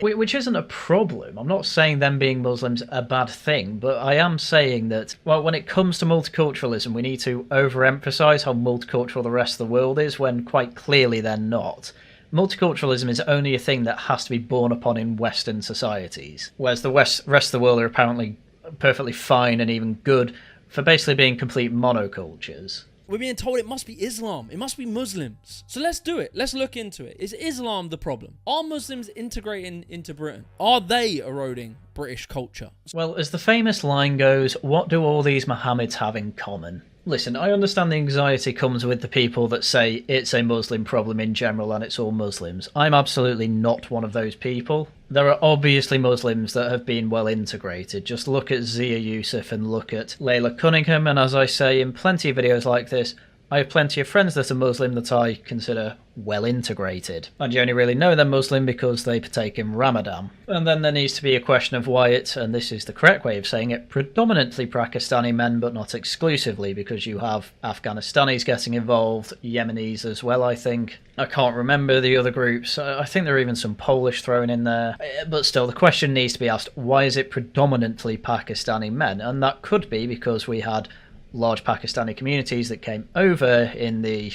Which isn't a problem. I'm not saying them being Muslims a bad thing, but I am saying that, well, when it comes to multiculturalism, we need to overemphasise how multicultural the rest of the world is, when quite clearly they're not. Multiculturalism is only a thing that has to be borne upon in Western societies, whereas the rest of the world are apparently perfectly fine and even good for basically being complete monocultures. We're being told it must be Islam. It must be Muslims. So let's do it. Let's look into it. Is Islam the problem? Are Muslims integrating into Britain? Are they eroding British culture? Well, as the famous line goes, what do all these Mohammeds have in common? Listen, I understand the anxiety comes with the people that say it's a Muslim problem in general and it's all Muslims. I'm absolutely not one of those people. There are obviously Muslims that have been well integrated. Just look at Zia Yusuf and look at Layla Cunningham, and as I say in plenty of videos like this, I have plenty of friends that are Muslim that I consider well integrated. And you only really know they're Muslim because they partake in Ramadan. And then there needs to be a question of why it's, and this is the correct way of saying it, predominantly Pakistani men but not exclusively, because you have Afghanistanis getting involved, Yemenis as well I think. I can't remember the other groups. I think there are even some Polish thrown in there. But still, the question needs to be asked, why is it predominantly Pakistani men? And that could be because we had large Pakistani communities that came over in the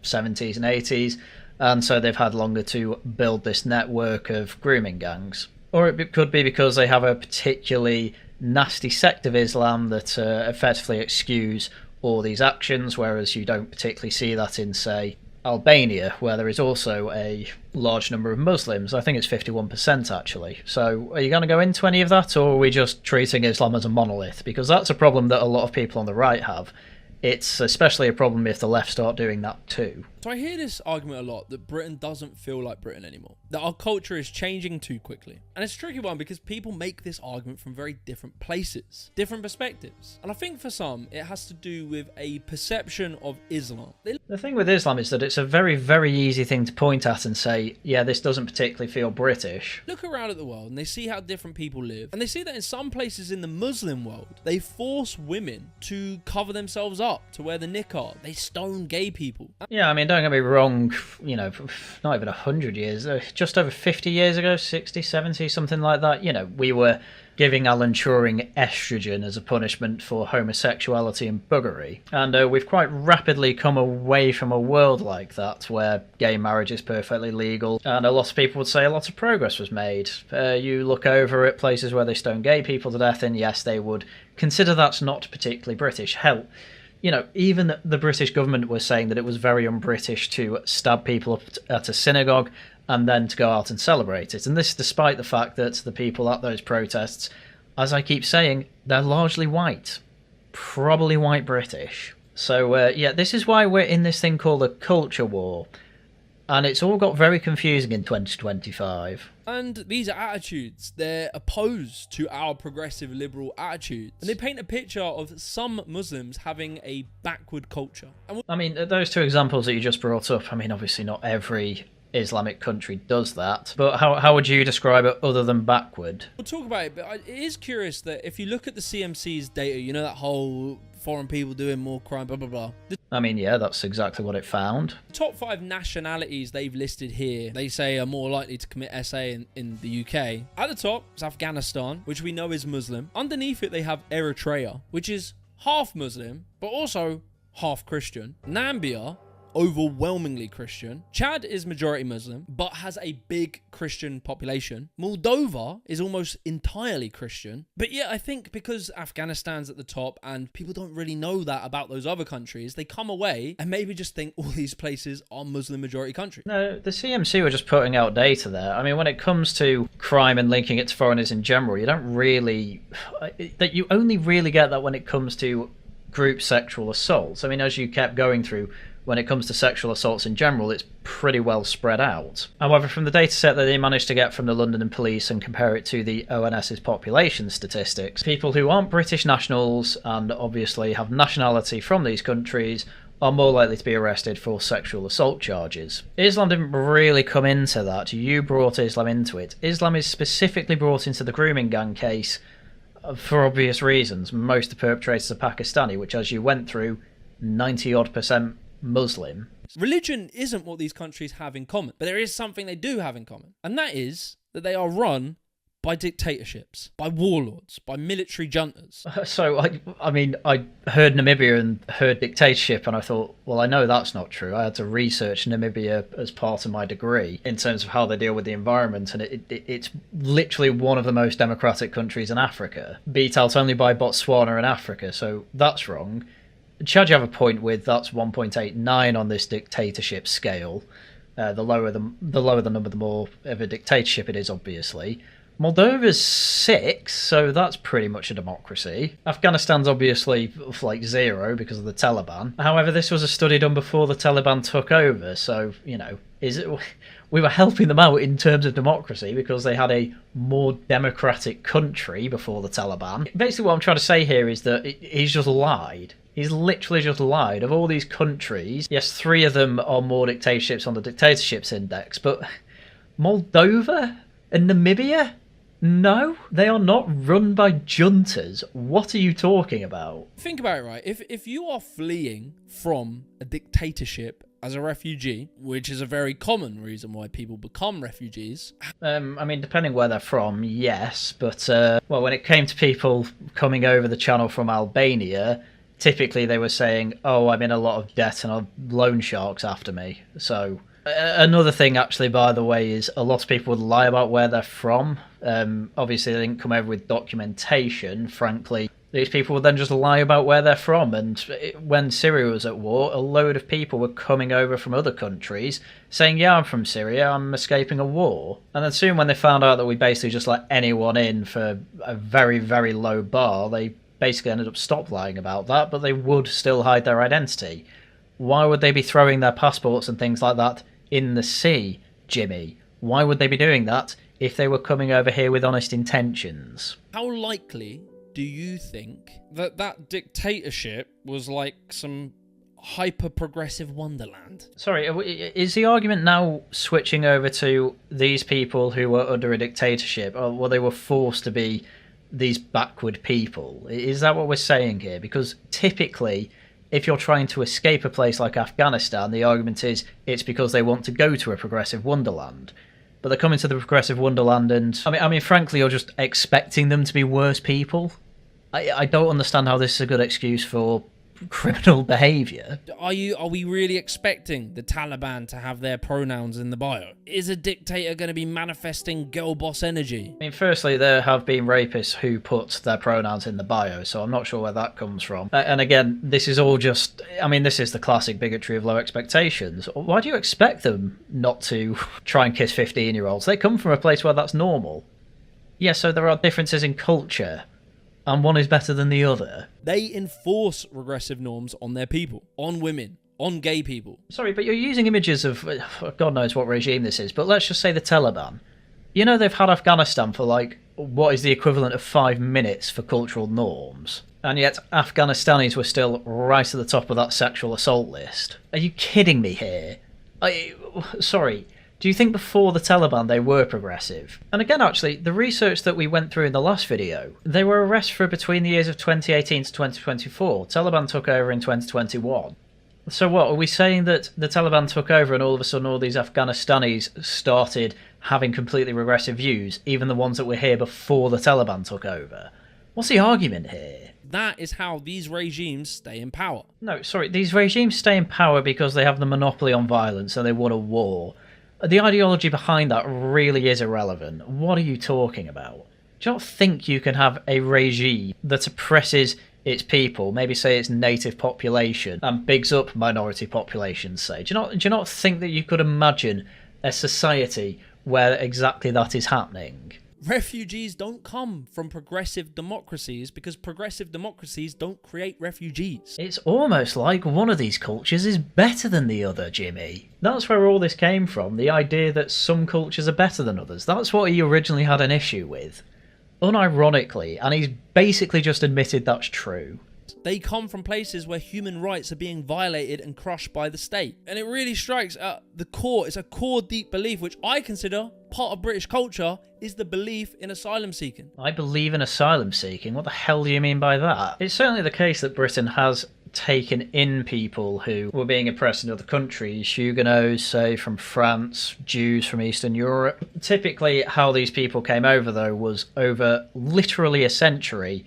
70s and 80s, and so they've had longer to build this network of grooming gangs. Or it could be because they have a particularly nasty sect of Islam that effectively excuse all these actions, whereas you don't particularly see that in, say, Albania, where there is also a large number of Muslims. I think it's 51% actually. So are you going to go into any of that, or are we just treating Islam as a monolith? Because that's a problem that a lot of people on the right have. It's especially a problem if the left start doing that too. So I hear this argument a lot, that Britain doesn't feel like Britain anymore, that our culture is changing too quickly. And it's a tricky one because people make this argument from very different places, different perspectives. And I think for some, it has to do with a perception of Islam. The thing with Islam is that it's a very, very easy thing to point at and say, yeah, this doesn't particularly feel British. Look around at the world and they see how different people live. And they see that in some places in the Muslim world, they force women to cover themselves up, to wear the niqab. They stone gay people. Yeah, I mean, don't get me wrong, you know, not even 100 years, just over 50 years ago, 60, 70, something like that, you know, we were giving Alan Turing estrogen as a punishment for homosexuality and buggery. And we've quite rapidly come away from a world like that, where gay marriage is perfectly legal, and a lot of people would say a lot of progress was made. You look over at places where they stone gay people to death, and yes, they would consider that's not particularly British. Hell, you know, even the British government was saying that it was very un-British to stab people up at a synagogue and then to go out and celebrate it. And this despite the fact that the people at those protests, as I keep saying, they're largely white. Probably white British. So, yeah, this is why we're in this thing called a culture war. And it's all got very confusing in 2025. And these are attitudes. They're opposed to our progressive liberal attitudes. And they paint a picture of some Muslims having a backward culture. I mean, those two examples that you just brought up, I mean, obviously not every Islamic country does that. But how would you describe it other than backward? We'll talk about it, but it is curious that if you look at the CMC's data, you know, that whole foreign people doing more crime, blah, blah, blah. I mean, yeah, that's exactly what it found. The top 5 nationalities they've listed here, they say are more likely to commit SA in the UK. At the top is Afghanistan, which we know is Muslim. Underneath it, they have Eritrea, which is half Muslim, but also half Christian. Namibia, overwhelmingly Christian. Chad is majority Muslim, but has a big Christian population. Moldova is almost entirely Christian. But yeah, I think because Afghanistan's at the top and people don't really know that about those other countries, they come away and maybe just think all these places are Muslim majority countries. No, the CMC were just putting out data there. I mean, when it comes to crime and linking it to foreigners in general, you don't really... that you only really get that when it comes to group sexual assaults. I mean, as you kept going through, when it comes to sexual assaults in general, it's pretty well spread out. However, from the data set that they managed to get from the London Police and compare it to the ONS's population statistics, people who aren't British nationals and obviously have nationality from these countries are more likely to be arrested for sexual assault charges. Islam didn't really come into that. You brought Islam into it. Islam is specifically brought into the grooming gang case for obvious reasons. Most of the perpetrators are Pakistani, which, as you went through, 90-odd% Muslim. Religion isn't what these countries have in common, but there is something they do have in common, and that is that they are run by dictatorships, by warlords, by military juntas. So, I mean, I heard Namibia and heard dictatorship, and I thought, well, I know that's not true. I had to research Namibia as part of my degree in terms of how they deal with the environment, and it's literally one of the most democratic countries in Africa, beat out only by Botswana in Africa, so that's wrong. Chad, you have a point with that's 1.89 on this dictatorship scale. The lower the number, the more of a dictatorship it is, obviously. Moldova's 6, so that's pretty much a democracy. Afghanistan's obviously like 0 because of the Taliban. However, this was a study done before the Taliban took over, so, we were helping them out in terms of democracy because they had a more democratic country before the Taliban. Basically, what I'm trying to say here is that he's just lied. He's literally just lied. Of all these countries, yes, 3 of them are more dictatorships on the dictatorships index, but Moldova and Namibia? No, they are not run by juntas. What are you talking about? Think about it, right? If you are fleeing from a dictatorship as a refugee, which is a very common reason why people become refugees. Depending where they're from, yes, but when it came to people coming over the channel from Albania, typically they were saying, "Oh, I'm in a lot of debt and loan sharks after me." So another thing, actually, by the way, is a lot of people would lie about where they're from. Obviously, they didn't come over with documentation, frankly. These people would then just lie about where they're from. And when Syria was at war, a load of people were coming over from other countries saying, "Yeah, I'm from Syria, I'm escaping a war." And then soon when they found out that we basically just let anyone in for a very, very low bar, they basically ended up stop lying about that, but they would still hide their identity. Why would they be throwing their passports and things like that in the sea, Jimmy? Why would they be doing that if they were coming over here with honest intentions? How likely do you think that dictatorship was like some hyper-progressive wonderland? Sorry, is the argument now switching over to these people who were under a dictatorship, or they were forced to be these backward people? Is that what we're saying here? Because typically, if you're trying to escape a place like Afghanistan, the argument is it's because they want to go to a progressive wonderland. But they're coming to the progressive wonderland and, frankly, you're just expecting them to be worse people. I don't understand how this is a good excuse for criminal behaviour. Are we really expecting the Taliban to have their pronouns in the bio? Is a dictator going to be manifesting girl boss energy? Firstly, there have been rapists who put their pronouns in the bio, so I'm not sure where that comes from. And again, this is all just, this is the classic bigotry of low expectations. Why do you expect them not to try and kiss 15-year-olds? They come from a place where that's normal. Yeah, so there are differences in culture, and one is better than the other. They enforce regressive norms on their people, on women, on gay people. Sorry, but you're using images of God knows what regime this is, but let's just say the Taliban. They've had Afghanistan for what is the equivalent of 5 minutes for cultural norms. And yet Afghanistanis were still right at the top of that sexual assault list. Are you kidding me here? Sorry. Do you think before the Taliban they were progressive? And again, actually, the research that we went through in the last video, they were arrested for between the years of 2018 to 2024. Taliban took over in 2021. So what, are we saying that the Taliban took over and all of a sudden all these Afghanistanis started having completely regressive views, even the ones that were here before the Taliban took over? What's the argument here? That is how these regimes stay in power. No, sorry, these regimes stay in power because they have the monopoly on violence and they won a war. The ideology behind that really is irrelevant. What are you talking about? Do you not think you can have a regime that oppresses its people, maybe say its native population, and bigs up minority populations, say? Do you not think that you could imagine a society where exactly that is happening? Refugees don't come from progressive democracies because progressive democracies don't create refugees. It's almost like one of these cultures is better than the other, Jimmy. That's where all this came from, the idea that some cultures are better than others. That's what he originally had an issue with. Unironically, and he's basically just admitted that's true. They come from places where human rights are being violated and crushed by the state. And it really strikes at the core. It's a core deep belief, which I consider part of British culture, is the belief in asylum seeking. I believe in asylum seeking? What the hell do you mean by that? It's certainly the case that Britain has taken in people who were being oppressed in other countries, Huguenots, say, from France, Jews from Eastern Europe. Typically, how these people came over, though, was over literally a century,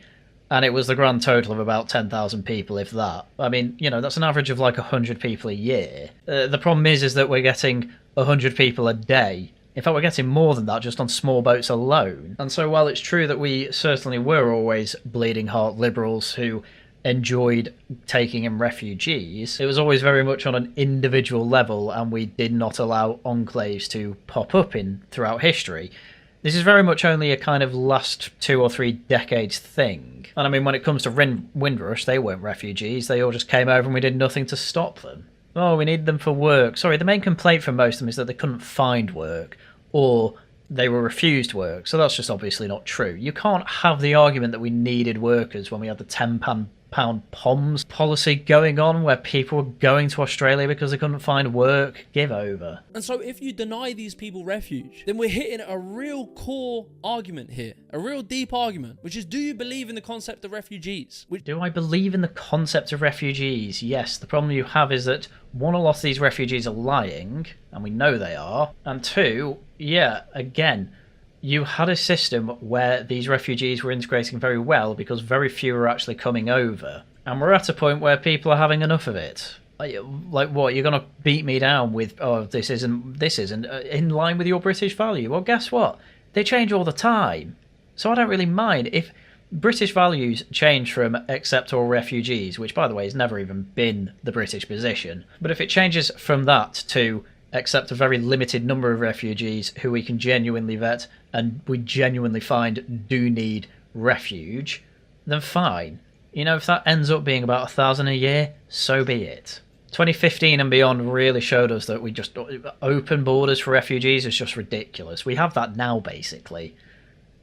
and it was the grand total of about 10,000 people, if that. That's an average of 100 people a year. The problem is that we're getting 100 people a day. In fact, we're getting more than that just on small boats alone. And so while it's true that we certainly were always bleeding heart liberals who enjoyed taking in refugees, it was always very much on an individual level, and we did not allow enclaves to pop up in throughout history. This is very much only a kind of last 2 or 3 decades thing. And I mean, when it comes to Windrush, they weren't refugees. They all just came over and we did nothing to stop them. Oh, we need them for work. Sorry, the main complaint from most of them is that they couldn't find work, or they were refused work. So that's just obviously not true. You can't have the argument that we needed workers when we had the £10 POMS policy going on, where people were going to Australia because they couldn't find work. Give over. And so if you deny these people refuge, then we're hitting a real core argument here, a real deep argument, which is, do you believe in the concept of refugees? Do I believe in the concept of refugees? Yes. The problem you have is that, one, a lot of these refugees are lying, and we know they are, and two, yeah, again, you had a system where these refugees were integrating very well because very few were actually coming over. And we're at a point where people are having enough of it. Like what? You're going to beat me down with, oh, this isn't in line with your British value. Well, guess what? They change all the time. So I don't really mind. If British values change from accept all refugees, which, by the way, has never even been the British position, but if it changes from that to accept a very limited number of refugees who we can genuinely vet and we genuinely find do need refuge, then fine. You know, if that ends up being about 1,000 a year, so be it. 2015 and beyond really showed us that we just open borders for refugees is just ridiculous. We have that now, basically.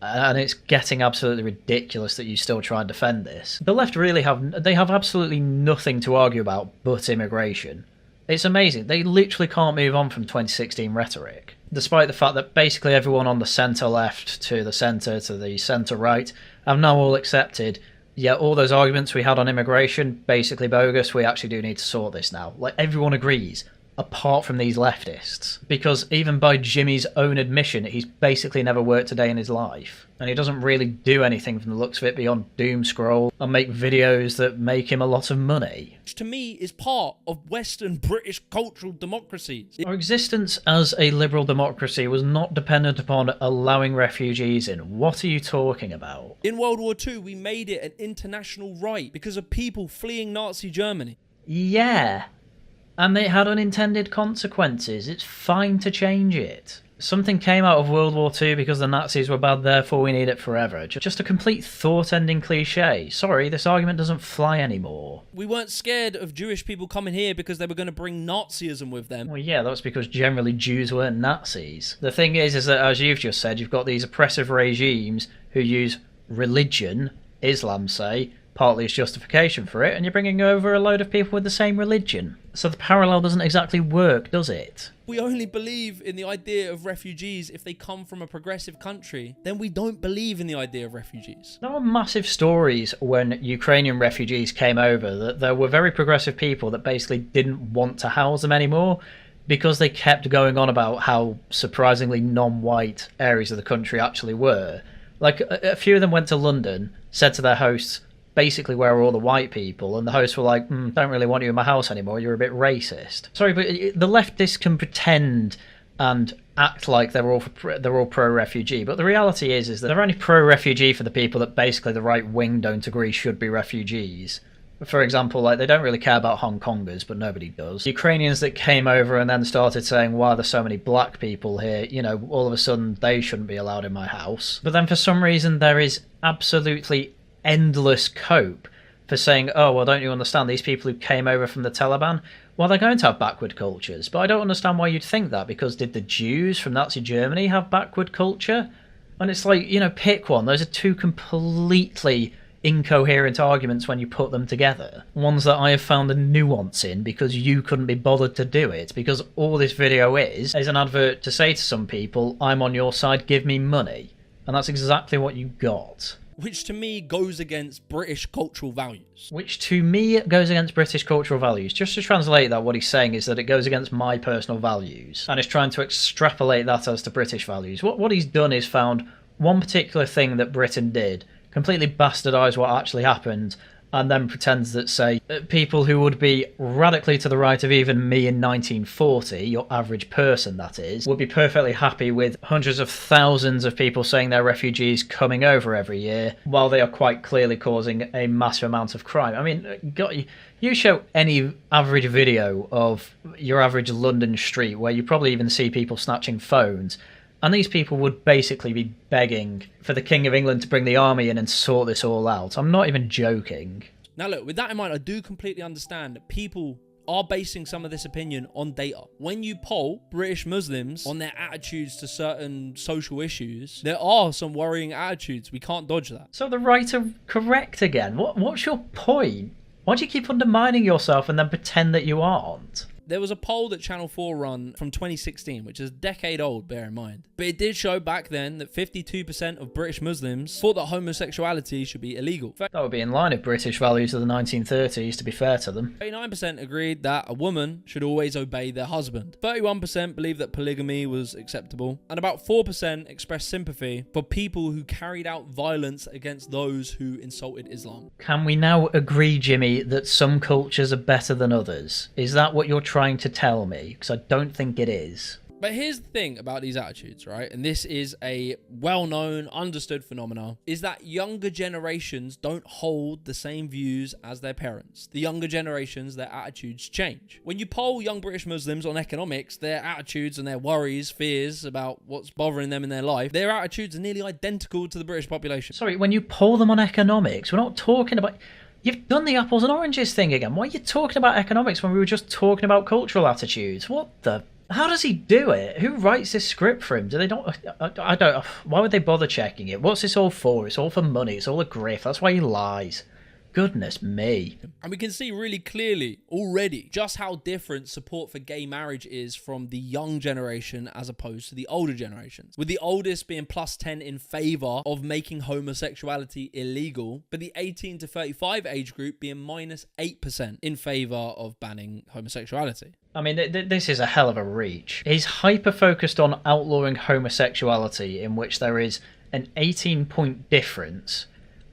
And it's getting absolutely ridiculous that you still try and defend this. The left really have absolutely nothing to argue about but immigration. It's amazing. They literally can't move on from 2016 rhetoric, despite the fact that basically everyone on the centre-left to the centre-right have now all accepted, yeah, all those arguments we had on immigration, basically bogus, we actually do need to sort this now. Like, everyone agrees, apart from these leftists. Because even by Jimmy's own admission, he's basically never worked a day in his life. And he doesn't really do anything from the looks of it beyond doom scroll and make videos that make him a lot of money. Which to me is part of Western British cultural democracies. Our existence as a liberal democracy was not dependent upon allowing refugees in. What are you talking about? In World War II, we made it an international right because of people fleeing Nazi Germany. Yeah. And they had unintended consequences. It's fine to change it. Something came out of World War II because the Nazis were bad, therefore we need it forever. Just a complete thought-ending cliche. Sorry, this argument doesn't fly anymore. We weren't scared of Jewish people coming here because they were going to bring Nazism with them. Well, yeah, that's because generally Jews weren't Nazis. The thing is that, as you've just said, you've got these oppressive regimes who use religion, Islam say, partly as justification for it, and you're bringing over a load of people with the same religion. So the parallel doesn't exactly work, does it? We only believe in the idea of refugees if they come from a progressive country. Then we don't believe in the idea of refugees. There are massive stories when Ukrainian refugees came over that there were very progressive people that basically didn't want to house them anymore because they kept going on about how surprisingly non-white areas of the country actually were. Like, a few of them went to London, said to their hosts, basically where are all the white people, and the hosts were like, don't really want you in my house anymore, you're a bit racist. Sorry, but the leftists can pretend and act like they're all pro-refugee, but the reality is that they're only pro-refugee for the people that basically the right wing don't agree should be refugees. For example, like, they don't really care about Hong Kongers, but nobody does. Ukrainians that came over and then started saying, why are there so many black people here, you know, all of a sudden they shouldn't be allowed in my house. But then for some reason there is absolutely endless cope for saying, oh, well, don't you understand, these people who came over from the Taliban, well, they're going to have backward cultures. But I don't understand why you'd think that, because did the Jews from Nazi Germany have backward culture? And it's like, you know, pick one. Those are two completely incoherent arguments when you put them together. Ones that I have found a nuance in because you couldn't be bothered to do it, because all this video is an advert to say to some people, I'm on your side, give me money. And that's exactly what you got. Which to me goes against British cultural values. Which to me goes against British cultural values. Just to translate that, what he's saying is that it goes against my personal values. And he's trying to extrapolate that as to British values. What he's done is found one particular thing that Britain did, completely bastardised what actually happened, and then pretends that, say, people who would be radically to the right of even me in 1940, your average person that is, would be perfectly happy with hundreds of thousands of people saying they're refugees coming over every year, while they are quite clearly causing a massive amount of crime. I mean, you show any average video of your average London street where you probably even see people snatching phones, and these people would basically be begging for the King of England to bring the army in and sort this all out. I'm not even joking. Now look, with that in mind, I do completely understand that people are basing some of this opinion on data. When you poll British Muslims on their attitudes to certain social issues, there are some worrying attitudes. We can't dodge that. So the right are correct again. What's your point? Why do you keep undermining yourself and then pretend that you aren't? There was a poll that Channel 4 run from 2016, which is a decade old, bear in mind. But it did show back then that 52% of British Muslims thought that homosexuality should be illegal. That would be in line with British values of the 1930s, to be fair to them. 39% agreed that a woman should always obey their husband. 31% believed that polygamy was acceptable. And about 4% expressed sympathy for people who carried out violence against those who insulted Islam. Can we now agree, Jimmy, that some cultures are better than others? Is that what you're trying to tell me? Because I don't think it is. But here's the thing about these attitudes, right? And this is a well-known, understood phenomena, is that younger generations don't hold the same views as their parents. The younger generations, their attitudes change. When you poll young British Muslims on economics, their attitudes and their worries, fears about what's bothering them in their life, their attitudes are nearly identical to the British population. Sorry, when you poll them on economics, we're not talking about... You've done the apples and oranges thing again. Why are you talking about economics when we were just talking about cultural attitudes? What the... How does he do it? Who writes this script for him? Do they not... I don't... Why would they bother checking it? What's this all for? It's all for money. It's all a grift. That's why he lies. Goodness me. And we can see really clearly already just how different support for gay marriage is from the young generation as opposed to the older generations. With the oldest being +10 in favour of making homosexuality illegal, but the 18 to 35 age group being -8% in favour of banning homosexuality. I mean, this is a hell of a reach. He's hyper-focused on outlawing homosexuality, in which there is an 18-point difference.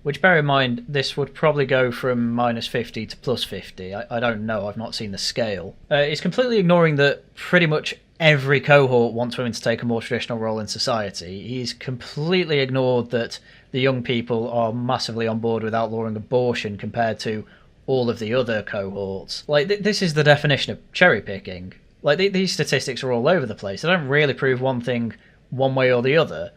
Which, bear in mind, this would probably go from -50 to +50. I don't know, I've not seen the scale. It's completely ignoring that pretty much every cohort wants women to take a more traditional role in society. He's completely ignored that the young people are massively on board with outlawing abortion compared to all of the other cohorts. Like, this is the definition of cherry picking. Like, these statistics are all over the place. They don't really prove one thing one way or the other.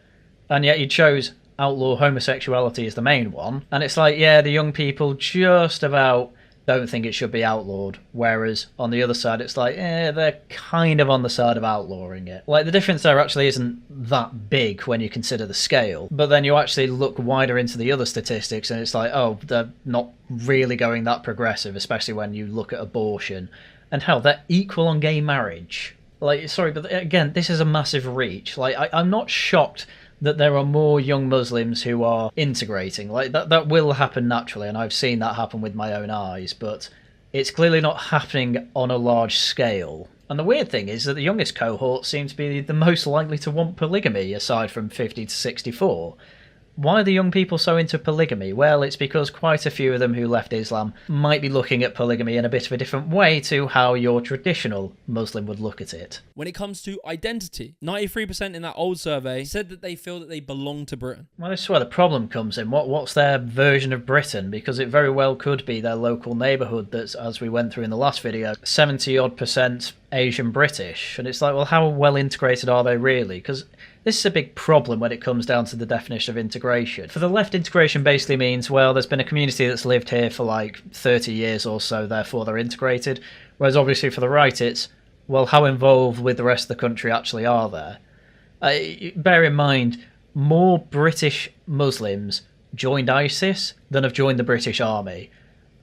And yet he chose outlaw homosexuality as the main one. And it's like, yeah, the young people just about don't think it should be outlawed. Whereas on the other side, it's like, they're kind of on the side of outlawing it. Like, the difference there actually isn't that big when you consider the scale. But then you actually look wider into the other statistics and it's like, oh, they're not really going that progressive, especially when you look at abortion. And hell, they're equal on gay marriage. Like, sorry, but again, this is a massive reach. Like, I'm not shocked that there are more young Muslims who are integrating. Like, that will happen naturally, and I've seen that happen with my own eyes, but it's clearly not happening on a large scale. And the weird thing is that the youngest cohort seem to be the most likely to want polygamy, aside from 50 to 64. Why are the young people so into polygamy? Well, it's because quite a few of them who left Islam might be looking at polygamy in a bit of a different way to how your traditional Muslim would look at it. When it comes to identity, 93% in that old survey said that they feel that they belong to Britain. Well, this is where the problem comes in. What's their version of Britain? Because it very well could be their local neighbourhood that's, as we went through in the last video, 70-odd% Asian British. And it's like, well, how well integrated are they really? Because this is a big problem when it comes down to the definition of integration. For the left, integration basically means, well, there's been a community that's lived here for like 30 years or so, therefore they're integrated. Whereas obviously for the right, it's, well, how involved with the rest of the country actually are there? Bear in mind, more British Muslims joined ISIS than have joined the British Army.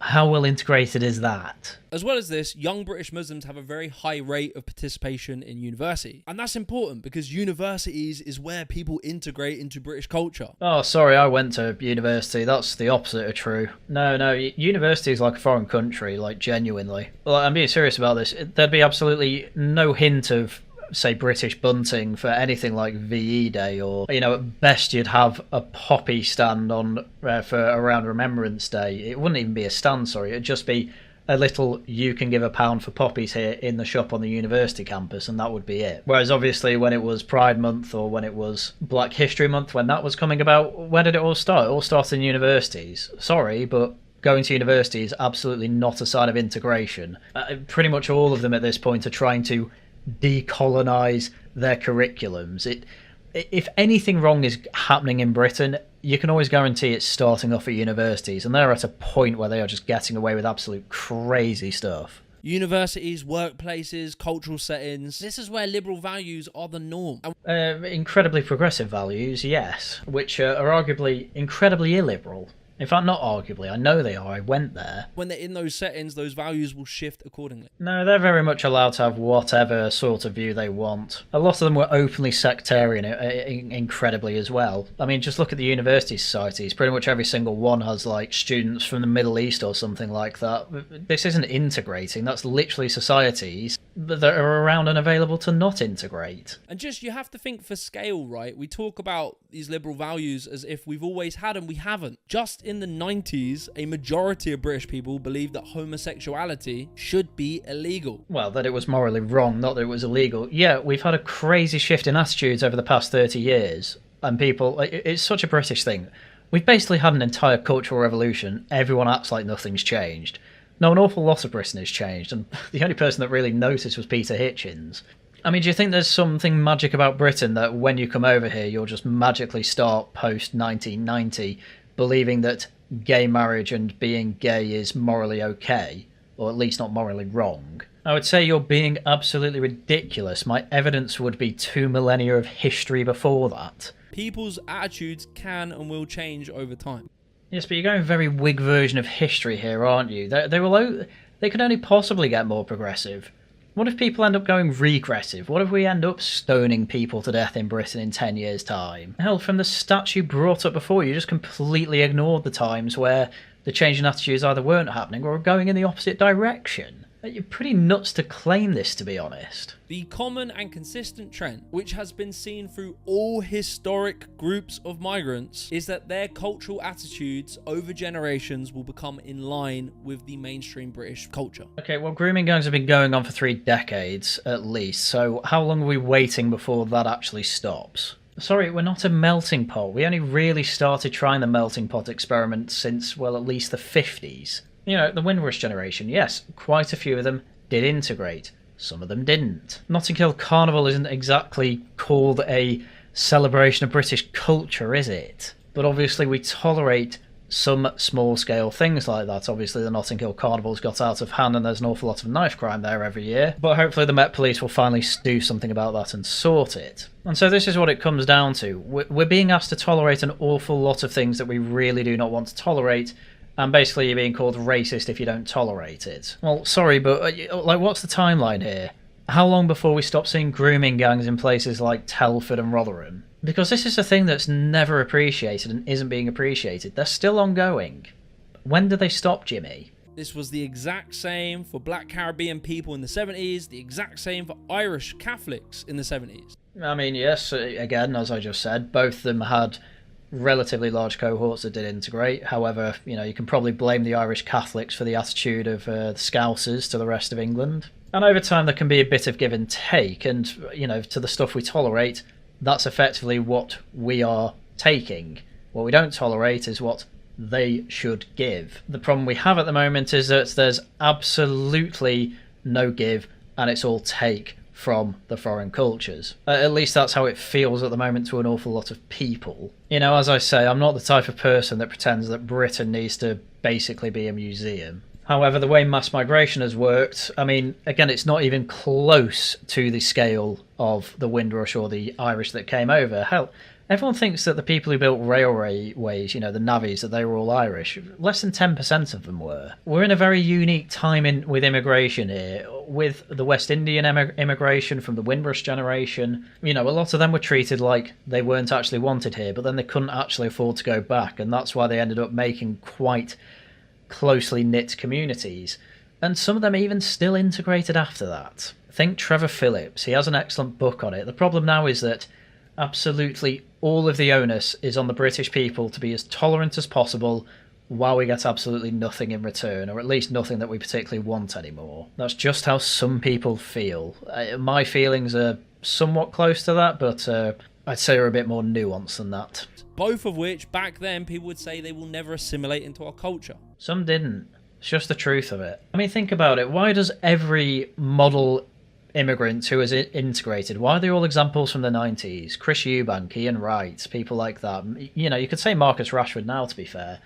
How well integrated is that? As well as this, young British Muslims have a very high rate of participation in university. And that's important because universities is where people integrate into British culture. Oh, sorry, I went to university. That's the opposite of true. No, university is like a foreign country, like genuinely. Well, I'm being serious about this. There'd be absolutely no hint of say, British bunting for anything like VE Day, or, you know, at best you'd have a poppy stand on for around Remembrance Day. It wouldn't even be a stand, sorry, it'd just be a little "you can give £1 for poppies here" in the shop on the university campus, and that would be it. Whereas obviously when it was Pride Month, or when it was Black History Month, when that was coming about, where did it all start? It all started in universities. Sorry, but going to university is absolutely not a sign of integration. Pretty much all of them at this point are trying to decolonise their curriculums. If anything wrong is happening in Britain, you can always guarantee it's starting off at universities, and they're at a point where they are just getting away with absolute crazy stuff. Universities, workplaces, cultural settings. This is where liberal values are the norm. Incredibly progressive values, yes, which are arguably incredibly illiberal. In fact, not arguably, I know they are, I went there. When they're in those settings, those values will shift accordingly. No, they're very much allowed to have whatever sort of view they want. A lot of them were openly sectarian, incredibly, as well. I mean, just look at the university societies. Pretty much every single one has, like, students from the Middle East or something like that. This isn't integrating, that's literally societies that are around and available to not integrate. And just, you have to think for scale, right? We talk about these liberal values as if we've always had them. We haven't. Just in the 90s, a majority of British people believed that homosexuality should be illegal. Well, that it was morally wrong, not that it was illegal. Yeah, we've had a crazy shift in attitudes over the past 30 years. And people, it's such a British thing. We've basically had an entire cultural revolution. Everyone acts like nothing's changed. No, an awful lot of Britain has changed, and the only person that really noticed was Peter Hitchens. I mean, do you think there's something magic about Britain that when you come over here, you'll just magically start post-1990 believing that gay marriage and being gay is morally okay, or at least not morally wrong? I would say you're being absolutely ridiculous. My evidence would be 2 millennia of history before that. People's attitudes can and will change over time. Yes, but you're going very Whig version of history here, aren't you? They can only possibly get more progressive. What if people end up going regressive? What if we end up stoning people to death in Britain in 10 years' time? Hell, from the stats you brought up before, you just completely ignored the times where the change in attitudes either weren't happening or were going in the opposite direction. You're pretty nuts to claim this, to be honest. The common and consistent trend, which has been seen through all historic groups of migrants, is that their cultural attitudes over generations will become in line with the mainstream British culture. Okay, well, grooming gangs have been going on for 3 decades, at least, so how long are we waiting before that actually stops? Sorry, we're not a melting pot. We only really started trying the melting pot experiment since, well, at least the 50s. You know, the Windrush generation, yes, quite a few of them did integrate. Some of them didn't. Notting Hill Carnival isn't exactly called a celebration of British culture, is it? But obviously we tolerate some small-scale things like that. Obviously the Notting Hill Carnival's got out of hand and there's an awful lot of knife crime there every year. But hopefully the Met Police will finally do something about that and sort it. And so this is what it comes down to. We're being asked to tolerate an awful lot of things that we really do not want to tolerate, and basically you're being called racist if you don't tolerate it. Well, sorry, but like, what's the timeline here? How long before we stop seeing grooming gangs in places like Telford and Rotherham? Because this is a thing that's never appreciated and isn't being appreciated. They're still ongoing. When do they stop, Jimmy? This was the exact same for Black Caribbean people in the 70s, the exact same for Irish Catholics in the 70s. I mean, yes, again, as I just said, both of them had relatively large cohorts that did integrate. However, you know, you can probably blame the Irish Catholics for the attitude of the Scousers to the rest of England. And over time there can be a bit of give and take, and, you know, to the stuff we tolerate, that's effectively what we are taking. What we don't tolerate is what they should give. The problem we have at the moment is that there's absolutely no give and it's all take from the foreign cultures. At least that's how it feels at the moment to an awful lot of people. You know, as I say, I'm not the type of person that pretends that Britain needs to basically be a museum. However, the way mass migration has worked, I mean, again, it's not even close to the scale of the Windrush or the Irish that came over. Hell, everyone thinks that the people who built railways, you know, the navvies, that they were all Irish. Less than 10% of them were. We're in a very unique time with immigration here, with the West Indian immigration from the Windrush generation. You know, a lot of them were treated like they weren't actually wanted here, but then they couldn't actually afford to go back, and that's why they ended up making quite closely knit communities. And some of them even still integrated after that. Think Trevor Phillips. He has an excellent book on it. The problem now is that absolutely all of the onus is on the British people to be as tolerant as possible while we get absolutely nothing in return, or at least nothing that we particularly want anymore. That's just how some people feel. My feelings are somewhat close to that, but I'd say are a bit more nuanced than that. Both of which, back then, people would say they will never assimilate into our culture. Some didn't. It's just the truth of it. I mean, think about it. Why does every model immigrant who is integrated, why are they all examples from the 90s? Chris Eubank, Ian Wright, people like that. You know, you could say Marcus Rashford now, to be fair.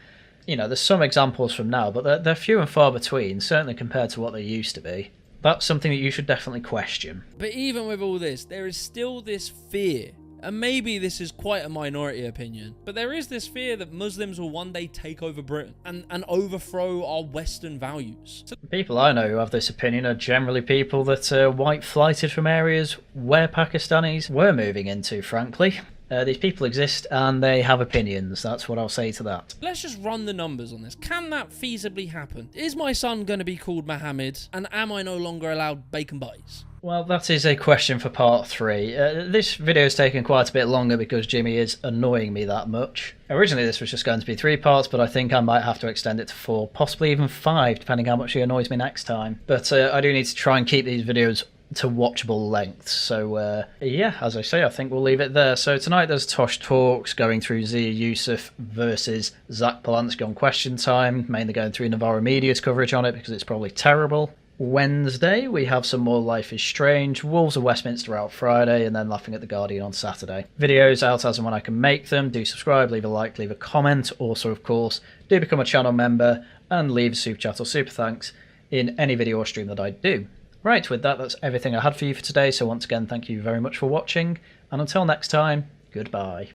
You know, there's some examples from now, but they're few and far between, certainly compared to what they used to be. That's something that you should definitely question. But even with all this, there is still this fear, and maybe this is quite a minority opinion, but there is this fear that Muslims will one day take over Britain and overthrow our Western values. So people I know who have this opinion are generally people that are white flighted from areas where Pakistanis were moving into, frankly. These people exist and they have opinions. That's what I'll say to that. let's just run the numbers on this. Can that feasibly happen? Is my son going to be called Mohammed, and am I no longer allowed bacon butties? Well, that is a question for part 3. This video has taken quite a bit longer because Jimmy is annoying me that much. Originally this was just going to be 3 parts, but I think I might have to extend it to 4, possibly even 5, depending how much he annoys me next time. But I do need to try and keep these videos to watchable lengths. So yeah, as I say, I think we'll leave it there. So tonight there's Tosh Talks going through Zia Yusuf versus Zach Polanski on Question Time, mainly going through Navarro Media's coverage on it because it's probably terrible. Wednesday we have some more Life is Strange, Wolves of Westminster out Friday, and then Laughing at the Guardian on Saturday. Videos out as and when I can make them. Do subscribe, leave a like, leave a comment. Also, of course, do become a channel member and leave a super chat or super thanks in any video or stream that I do. Right, with that, that's everything I had for you for today, so once again, thank you very much for watching, and until next time, goodbye.